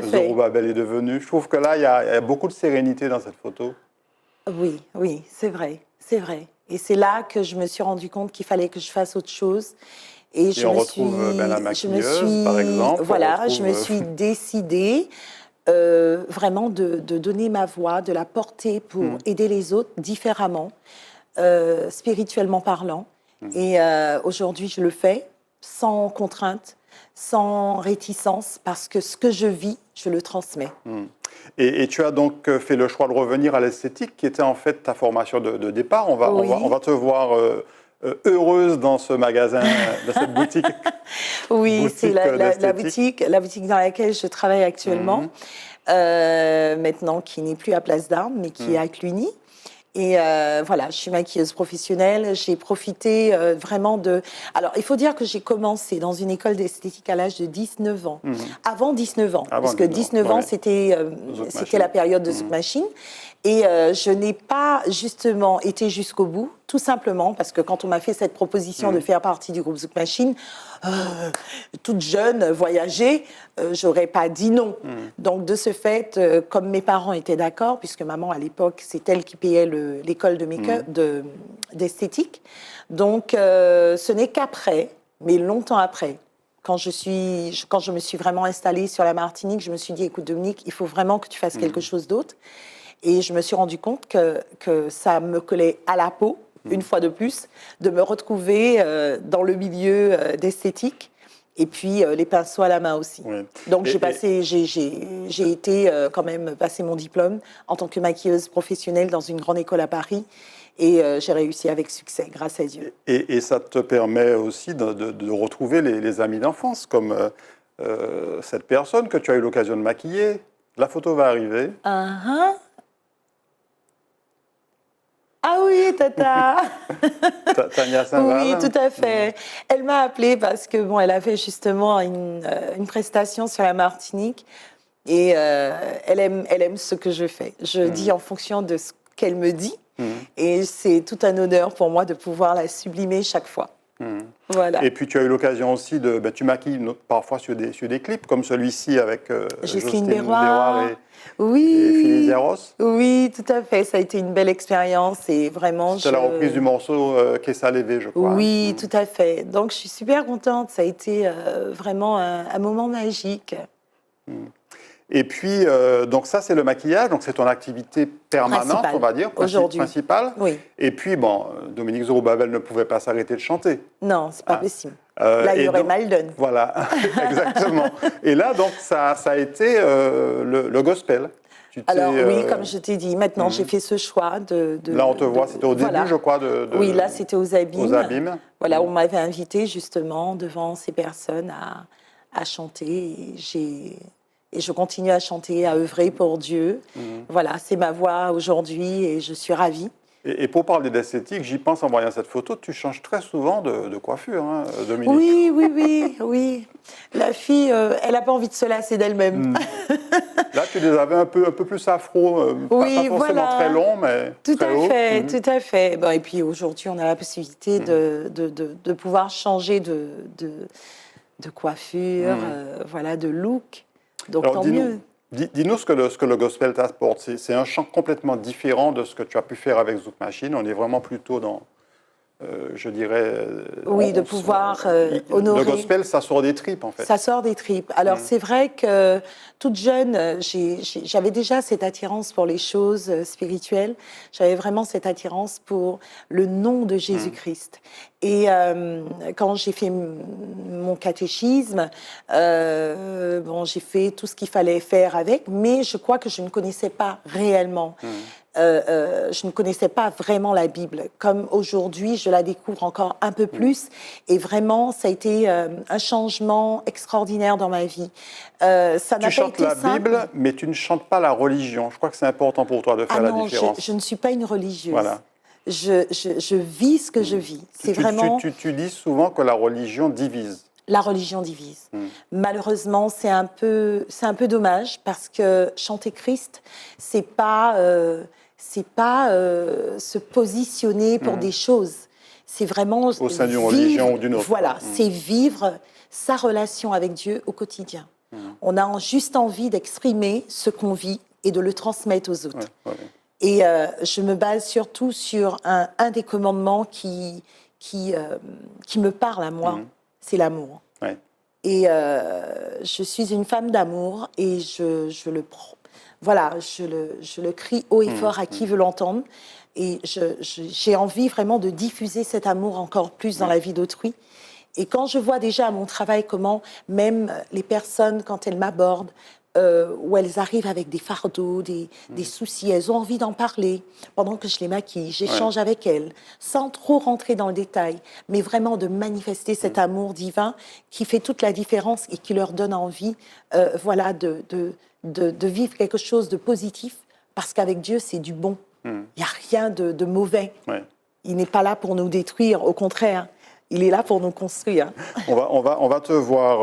Zorobabel est devenu. Je trouve que là, il y a beaucoup de sérénité dans cette photo. Oui, c'est vrai, c'est vrai. Et c'est là que je me suis rendu compte qu'il fallait que je fasse autre chose. Et on retrouve la maquilleuse, par exemple. Voilà, je me suis décidée vraiment de donner ma voix, de la porter pour aider les autres différemment, spirituellement parlant. Et aujourd'hui, je le fais sans contrainte, sans réticence, parce que ce que je vis, je le transmets. Et tu as donc fait le choix de revenir à l'esthétique, qui était en fait ta formation de départ. On va te voir heureuse dans ce magasin, dans cette boutique. Oui, c'est la boutique dans laquelle je travaille actuellement, maintenant qui n'est plus à Place d'Armes, mais qui est à Cluny. Et voilà, je suis maquilleuse professionnelle. J'ai profité vraiment de... Alors, il faut dire que j'ai commencé dans une école d'esthétique à l'âge de 19 ans. Avant 19 ans. Parce que 19 ans, c'était la période de Zouk Machine. Et je n'ai pas justement été jusqu'au bout, tout simplement parce que quand on m'a fait cette proposition de faire partie du groupe Zouk Machine, toute jeune, voyager, j'aurais pas dit non. Donc de ce fait, comme mes parents étaient d'accord, puisque maman à l'époque, c'est elle qui payait l'école de make-up, d'esthétique, donc ce n'est qu'après, mais longtemps après, quand je me suis vraiment installée sur la Martinique, je me suis dit, écoute Dominique, il faut vraiment que tu fasses quelque chose d'autre. Et je me suis rendu compte que ça me collait à la peau, une fois de plus, de me retrouver dans le milieu d'esthétique et puis les pinceaux à la main aussi. Donc j'ai été quand même passer mon diplôme en tant que maquilleuse professionnelle dans une grande école à Paris. Et j'ai réussi avec succès, grâce à Dieu. Et ça te permet aussi de retrouver les amis d'enfance, comme cette personne que tu as eu l'occasion de maquiller. La photo va arriver. Ah oui, Tata. Tania Saint-Val. Oui, tout à fait. Elle m'a appelée parce que elle avait justement une prestation sur la Martinique et elle aime ce que je fais. Je dis en fonction de ce qu'elle me dit et c'est tout un honneur pour moi de pouvoir la sublimer chaque fois. Voilà. Et puis tu as eu l'occasion aussi tu maquilles parfois sur des clips comme celui-ci avec Jocelyne Béroir et Phyllis Zeros. Oui, tout à fait. Ça a été une belle expérience et vraiment. C'est la reprise du morceau Kessa Levé, je crois. Oui, tout à fait. Donc je suis super contente. Ça a été vraiment un moment magique. Et puis, donc ça, c'est le maquillage, donc c'est ton activité permanente, on va dire, principale. Oui. Et puis, Dominique Zorobabel ne pouvait pas s'arrêter de chanter. Non, c'est pas possible. Là, il y et aurait donc- Maldon. Voilà, exactement. Et là, donc, ça a été le gospel. Tu t'es, Alors oui, comme je t'ai dit, maintenant j'ai fait ce choix de Là, on te voit, c'était au début, voilà. je crois, Oui, là c'était aux Abîmes. aux Abîmes. Voilà, on m'avait invité justement devant ces personnes à chanter. Et je continue à chanter, à œuvrer pour Dieu. Voilà, c'est ma voix aujourd'hui et je suis ravie. Et pour parler d'esthétique, j'y pense en voyant cette photo, tu changes très souvent de coiffure, hein, Dominique. Oui. La fille, elle n'a pas envie de se lasser d'elle-même. Là, tu les avais un peu plus afro, Oui, pas forcément voilà. très long, mais Tout très à haut. fait, tout à fait. Bon, et puis aujourd'hui, on a la possibilité de pouvoir changer de coiffure, voilà, de look. Donc Alors, tant mieux. dis-nous ce que le gospel t'apporte. C'est un chant complètement différent de ce que tu as pu faire avec Zouk Machine. On est vraiment plutôt dans, je dirais... Oui, de pouvoir honorer. Le gospel, ça sort des tripes, en fait. Ça sort des tripes. Alors c'est vrai que toute jeune, j'avais déjà cette attirance pour les choses spirituelles. J'avais vraiment cette attirance pour le nom de Jésus-Christ. Et quand j'ai fait mon catéchisme, bon, j'ai fait tout ce qu'il fallait faire avec, mais je crois que je ne connaissais pas réellement. Je ne connaissais pas vraiment la Bible. Comme aujourd'hui, je la découvre encore un peu plus. Et vraiment, ça a été un changement extraordinaire dans ma vie. Ça n'a Tu pas chantes été la simple. Bible, mais tu ne chantes pas la religion. Je crois que c'est important pour toi de faire Ah la non, différence. je ne suis pas une religieuse. Voilà. Je vis ce que je vis. C'est vraiment... Tu dis souvent que la religion divise. La religion divise. Malheureusement, c'est un peu dommage parce que chanter Christ, c'est pas se positionner pour des choses. C'est vraiment Au sein d'une vivre- religion ou d'une autre. Voilà, c'est vivre sa relation avec Dieu au quotidien. On a juste envie d'exprimer ce qu'on vit et de le transmettre aux autres. Ouais. Et je me base surtout sur un des commandements qui me parle à moi, c'est l'amour. Ouais. Et je suis une femme d'amour et je le prends. Voilà, je le crie haut et fort à qui veut l'entendre. Et j'ai envie vraiment de diffuser cet amour encore plus dans la vie d'autrui. Et quand je vois déjà à mon travail comment même les personnes, quand elles m'abordent, où elles arrivent avec des fardeaux, des soucis, elles ont envie d'en parler pendant que je les maquille, j'échange avec elles, sans trop rentrer dans le détail, mais vraiment de manifester cet amour divin qui fait toute la différence et qui leur donne envie voilà, de vivre quelque chose de positif, parce qu'avec Dieu, c'est du bon. Il n'y a rien de mauvais. Ouais. Il n'est pas là pour nous détruire, au contraire. Il est là pour nous construire. On va te voir.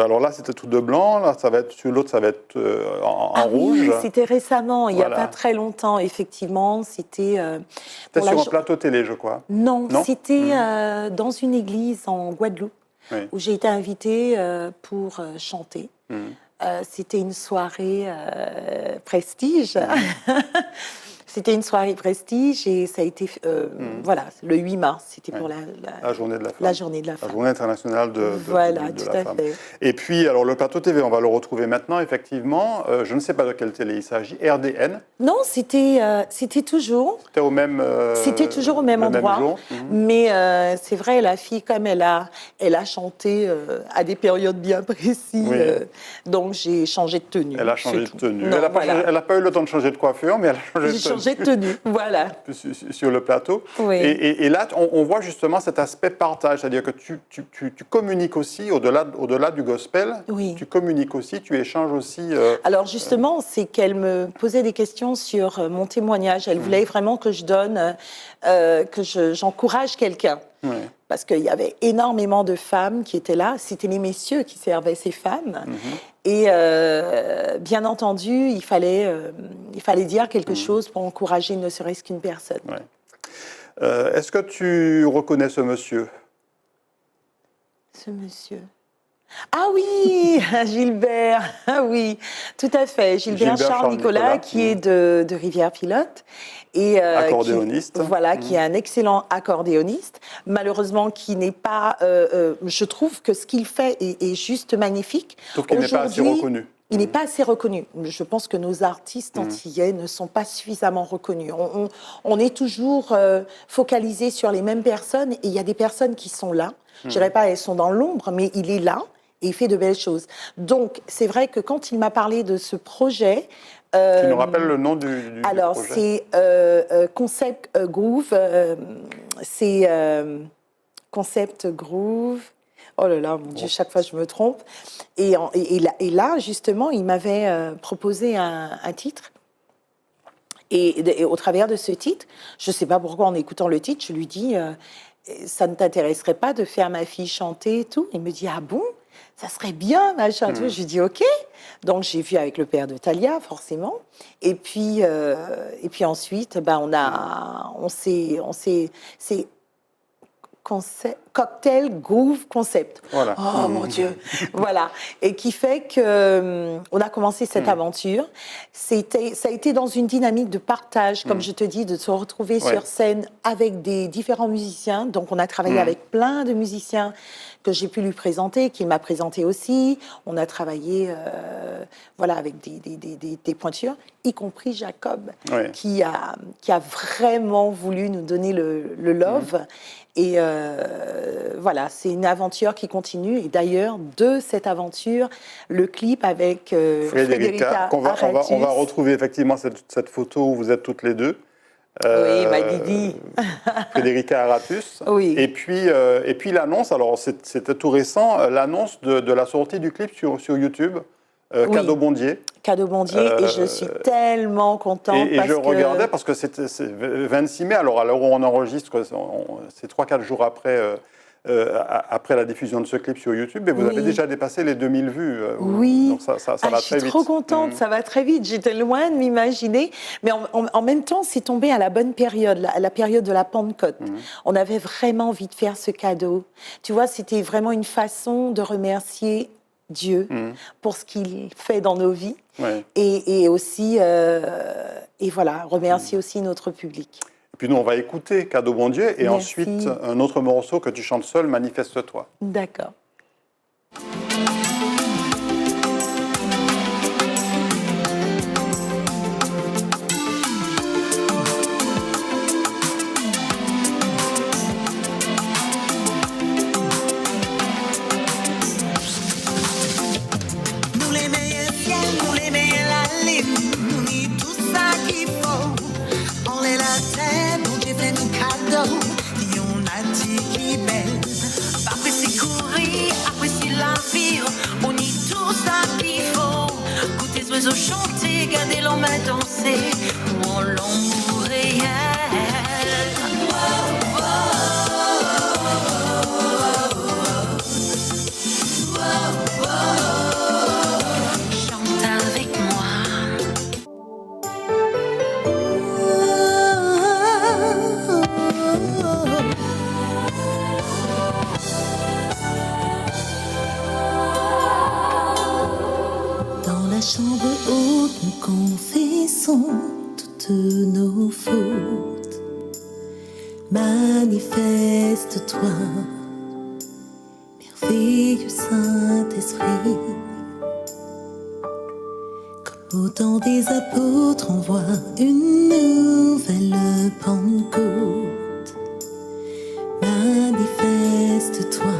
Alors là, c'était tout de blanc. Là, ça va être sur l'autre, ça va être en rouge. Oui, c'était récemment, il n'y a Voilà. pas très longtemps, effectivement. C'était C'était pour la sur un jo- plateau télé, je crois. Non, Non c'était dans une église en Guadeloupe Oui. où j'ai été invitée pour chanter. C'était une soirée prestige. C'était une soirée prestige et ça a été, voilà, le 8 mars, c'était pour La journée de la femme. la journée de la La femme. journée internationale de Voilà, de tout la à femme. fait. Et puis, alors, le plateau TV, on va le retrouver maintenant, effectivement. Je ne sais pas de quelle télé il s'agit. RDN. Non, c'était toujours. C'était au même... C'était toujours au même le endroit, jour. mais c'est vrai, la fille, comme elle a chanté à des périodes bien précises, Oui. donc j'ai changé de tenue. Elle a changé c'est de tout. tenue. Non, Elle voilà. n'a pas eu le temps de changer de coiffure, mais elle a changé J'ai de tenue. changé de tenue, voilà. Sur le plateau. Oui. Et là, on voit justement cet aspect partage, c'est-à-dire que tu communiques aussi, au-delà du gospel, Oui. tu communiques aussi, tu échanges aussi. Alors justement, c'est qu'elle me posait des questions sur mon témoignage. Elle voulait vraiment que je donne, j'encourage quelqu'un. Ouais. Parce qu'il y avait énormément de femmes qui étaient là. C'était les messieurs qui servaient ces femmes. Et bien entendu, il fallait dire quelque chose pour encourager ne serait-ce qu'une personne. Ouais. Est-ce que tu reconnais ce monsieur? Ce monsieur. Ah oui, Gilbert, ah oui, tout à fait. Gilbert Charles Nicolas, qui est de Rivière-Pilote. Et, accordéoniste. Qui est un excellent accordéoniste. Malheureusement, qui n'est pas... je trouve que ce qu'il fait est juste magnifique. Sauf qu'il n'est pas assez Aujourd'hui, reconnu. Il n'est pas assez reconnu. Je pense que nos artistes antillais ne sont pas suffisamment reconnus. On est toujours focalisé sur les mêmes personnes et il y a des personnes qui sont là. Je ne dirais pas elles sont dans l'ombre, mais il est là et il fait de belles choses. Donc, c'est vrai que quand il m'a parlé de ce projet... Tu nous rappelles le nom du alors, projet? c'est Concept Groove. C'est Concept Groove. Oh là là, mon Dieu, chaque fois je me trompe. Et là, justement, il m'avait proposé un titre. Et au travers de ce titre, je ne sais pas pourquoi, en écoutant le titre, je lui dis ça ne t'intéresserait pas de faire ma fille chanter et tout? Il me dit ah bon? Ça serait bien, machin. Tout. Je lui dis ok. Donc j'ai vu avec le père de Thalia, forcément. Et puis ensuite, ben, c'est Cocktail Groove Concept. Voilà. Oh mon Dieu, voilà. Et qui fait que on a commencé cette aventure. Ça a été dans une dynamique de partage, comme je te dis, de se retrouver sur scène avec des différents musiciens. Donc on a travaillé avec plein de musiciens que j'ai pu lui présenter, qu'il m'a présenté aussi. On a travaillé, voilà, avec des pointures, y compris Jacob, qui a vraiment voulu nous donner le love. Et voilà, c'est une aventure qui continue. Et d'ailleurs, de cette aventure, le clip avec Frédérica on va retrouver effectivement cette photo où vous êtes toutes les deux. Oui, ma Didi. Frédérica Aratus. Oui. Et puis l'annonce, alors c'était tout récent, l'annonce de la sortie du clip sur YouTube. Cadeau Bondier. Cadeau Bondier, et je suis tellement contente. Et je regardais parce que c'est 26 mai, alors à l'heure où on enregistre, c'est 3-4 jours après la diffusion de ce clip sur YouTube, et vous avez déjà dépassé les 2000 vues. Oui, donc ça va très vite. Je suis trop contente, ça va très vite. J'étais loin de m'imaginer, mais en même temps, c'est tombé à la bonne période, à la période de la Pentecôte. On avait vraiment envie de faire ce cadeau. Tu vois, c'était vraiment une façon de remercier Dieu pour ce qu'il fait dans nos vies et aussi et voilà, remercier aussi notre public. Et puis nous, on va écouter Cadeau Bon Dieu et ensuite un autre morceau que tu chantes seul, Manifeste-toi. D'accord. Chanter, garder l'homme à danser, mon l'amour réel. Chante avec la chambre haute, nous confessons toutes nos fautes. Manifeste-toi, merveilleux Saint-Esprit. Comme au temps des apôtres, on voit une nouvelle Pentecôte. Manifeste-toi,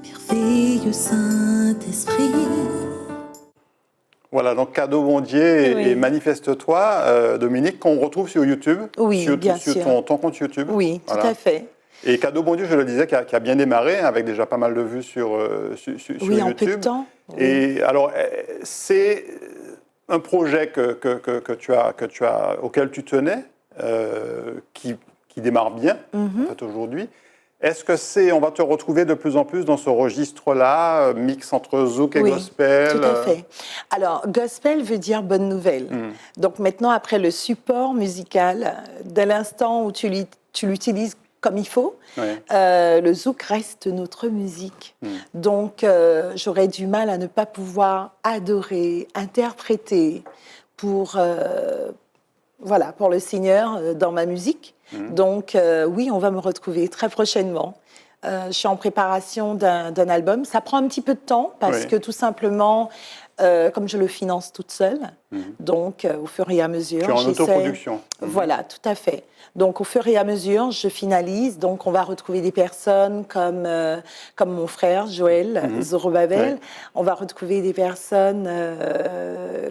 merveilleux Saint-Esprit. Voilà, donc Cadeau Bondier et Manifeste-toi, Dominique, qu'on retrouve sur YouTube. Oui, bien sur sûr. ton compte YouTube. Oui, voilà. tout à fait. Et Cadeau Bondier, je le disais, qui a bien démarré, avec déjà pas mal de vues sur YouTube. En peu de temps. Oui. Et alors, c'est un projet auquel tu tenais, qui démarre bien, en fait, aujourd'hui. Est-ce que on va te retrouver de plus en plus dans ce registre-là, mix entre zouk et gospel? Tout à fait. Alors, gospel veut dire bonne nouvelle. Donc maintenant, après le support musical, dès l'instant où tu l'utilises comme il faut, le zouk reste notre musique. Donc, j'aurais du mal à ne pas pouvoir adorer, interpréter pour le Seigneur dans ma musique. Donc, oui, on va me retrouver très prochainement Je suis en préparation d'un album. Ça prend un petit peu de temps parce Oui. que tout simplement, comme je le finance toute seule, donc au fur et à mesure, Tu es en j'essaie- autoproduction. Voilà, tout à fait. Donc au fur et à mesure, je finalise. Donc on va retrouver des personnes comme mon frère Joël Zorobabel. Ouais. On va retrouver des personnes,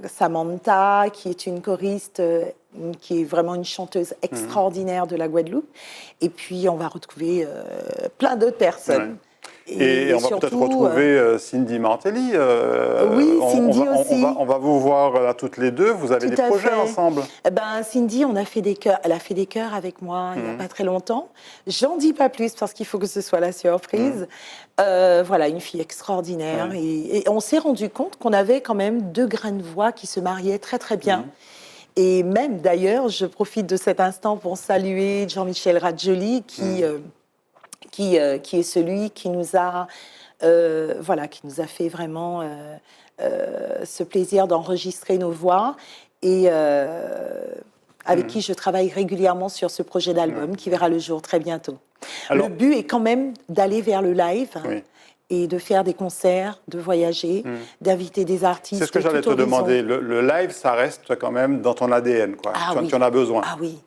Samantha, qui est une choriste, qui est vraiment une chanteuse extraordinaire de la Guadeloupe. Et puis on va retrouver plein d'autres personnes. Et on va peut-être surtout, retrouver Cindy Martelly. Oui, Cindy aussi. On va vous voir là toutes les deux. Vous avez Tout des à projets fait. ensemble. Eh ben, Cindy, on a fait des chœurs. Elle a fait des chœurs avec moi il n'y a pas très longtemps. J'en dis pas plus parce qu'il faut que ce soit la surprise. Voilà, une fille extraordinaire. Ouais. Et on s'est rendu compte qu'on avait quand même deux grains de voix qui se mariaient très très bien. Et même d'ailleurs, je profite de cet instant pour saluer Jean-Michel Radjoli qui est celui qui nous a, qui nous a fait vraiment ce plaisir d'enregistrer nos voix et avec qui je travaille régulièrement sur ce projet d'album qui verra le jour très bientôt. Alors- Le but est quand même d'aller vers le live. Oui. Et de faire des concerts, de voyager, d'inviter des artistes. C'est ce que j'allais tout te horizon. demander. Le live, ça reste quand même dans ton ADN, quoi. Ah oui. Tu en as besoin. Ah oui.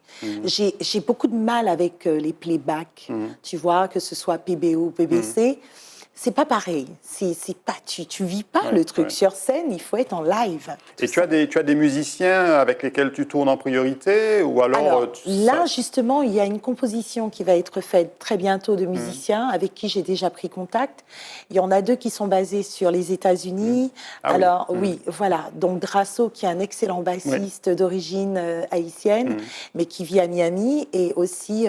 J'ai beaucoup de mal avec les playbacks, tu vois, que ce soit PBO ou PBC. C'est pas pareil. C'est pas, tu vis pas Ouais, le truc. ouais. Sur scène, il faut être en live. Et tu as des musiciens avec lesquels tu tournes en priorité ou alors, Alors, là, ça- justement, il y a une composition qui va être faite très bientôt de musiciens avec qui j'ai déjà pris contact. Il y en a deux qui sont basés sur les États-Unis. Ah oui. Alors, oui, voilà. Donc, Grasso, qui est un excellent bassiste d'origine haïtienne, mais qui vit à Miami, et aussi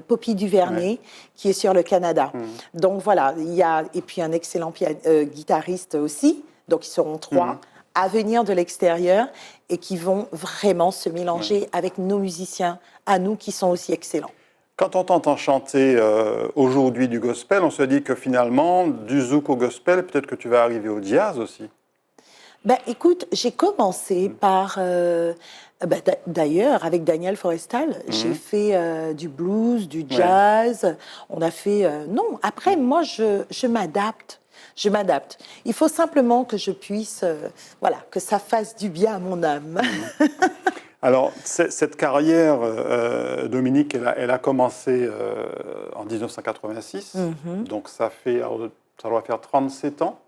Poppy Duvernay, qui est sur le Canada. Donc, voilà. Il y a, et puis, un excellent guitariste aussi. Donc, ils seront trois. À venir de l'extérieur et qui vont vraiment se mélanger avec nos musiciens à nous qui sont aussi excellents. Quand on t'entend chanter aujourd'hui du gospel, on se dit que finalement, du zouk au gospel, peut-être que tu vas arriver au jazz aussi. Ben, écoute, j'ai commencé par... d'ailleurs, avec Daniel Forestal, j'ai fait du blues, du jazz. On a fait... non, après, moi, je m'adapte. Je m'adapte. Il faut simplement que je puisse... que ça fasse du bien à mon âme. Alors, cette carrière, Dominique, elle a commencé en 1986. Donc, ça doit faire 37 ans.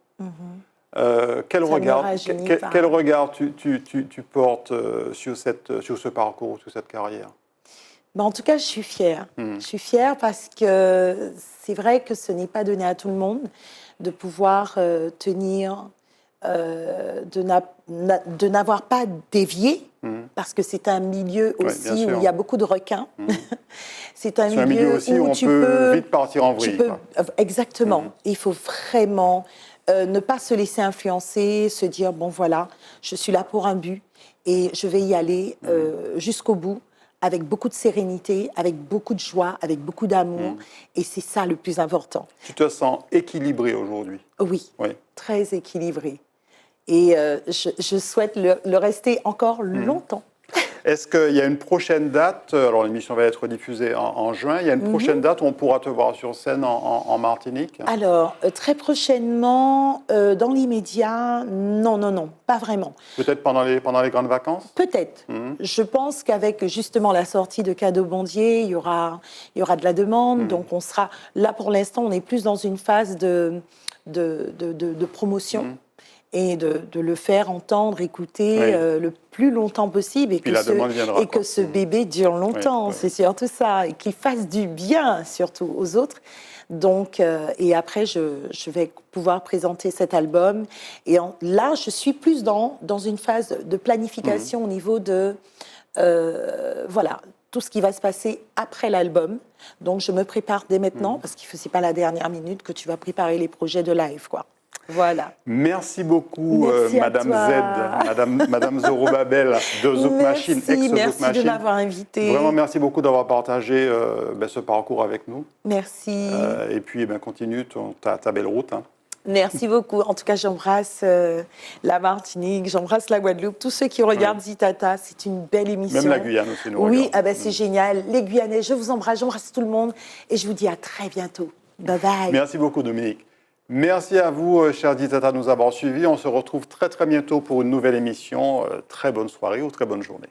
Quel Ça me regard, rajeunit pas. quel regard tu portes sur ce parcours, sur cette carrière? Ben, en tout cas, je suis fière. Je suis fière parce que c'est vrai que ce n'est pas donné à tout le monde de pouvoir tenir, de n'avoir pas dévié, parce que c'est un milieu Ouais, aussi bien sûr. où il y a beaucoup de requins. C'est un C'est un milieu aussi où on tu peut peux vite partir en vrille. tu peux- quoi. Exactement. Il faut vraiment ne pas se laisser influencer, se dire, bon voilà, je suis là pour un but et je vais y aller jusqu'au bout, avec beaucoup de sérénité, avec beaucoup de joie, avec beaucoup d'amour. Et c'est ça le plus important. Tu te sens équilibré aujourd'hui. Oui, Oui. très équilibré. Et je souhaite le rester encore longtemps. Est-ce qu'il y a une prochaine date? Alors, l'émission va être diffusée en juin. Il y a une prochaine date où on pourra te voir sur scène en Martinique? Alors, très prochainement, dans l'immédiat, non, pas vraiment. Peut-être pendant les grandes vacances? Peut-être. Je pense qu'avec justement la sortie de Cadeau Bondier, il y aura de la demande. Donc, on sera là pour l'instant, on est plus dans une phase de promotion. Et de le faire entendre, écouter le plus longtemps possible et Puis la demande viendra, que quoi. ce bébé dure longtemps, Oui. c'est surtout ça, et qu'il fasse du bien surtout aux autres. Donc, et après, je vais pouvoir présenter cet album. Et là, je suis plus dans une phase de planification au niveau de, tout ce qui va se passer après l'album. Donc, je me prépare dès maintenant, parce que c'est pas la dernière minute que tu vas préparer les projets de live, quoi. Voilà. Merci beaucoup, Merci à Madame toi. Z, Madame Zorobabel de Zouk Machine, ex-Zouk Merci Machine. de m'avoir invité. Vraiment, merci beaucoup d'avoir partagé ce parcours avec nous. Merci. Et puis, continue ta belle route. Hein. Merci beaucoup. En tout cas, j'embrasse la Martinique, j'embrasse la Guadeloupe. Tous ceux qui regardent Zitata, c'est une belle émission. Même la Guyane aussi nous Oui, regarde. c'est génial. Les Guyanais, je vous embrasse, j'embrasse tout le monde. Et je vous dis à très bientôt. Bye bye. Merci beaucoup, Dominique. Merci à vous, chers Ditata, de nous avoir suivis. On se retrouve très, très bientôt pour une nouvelle émission. Très bonne soirée ou très bonne journée.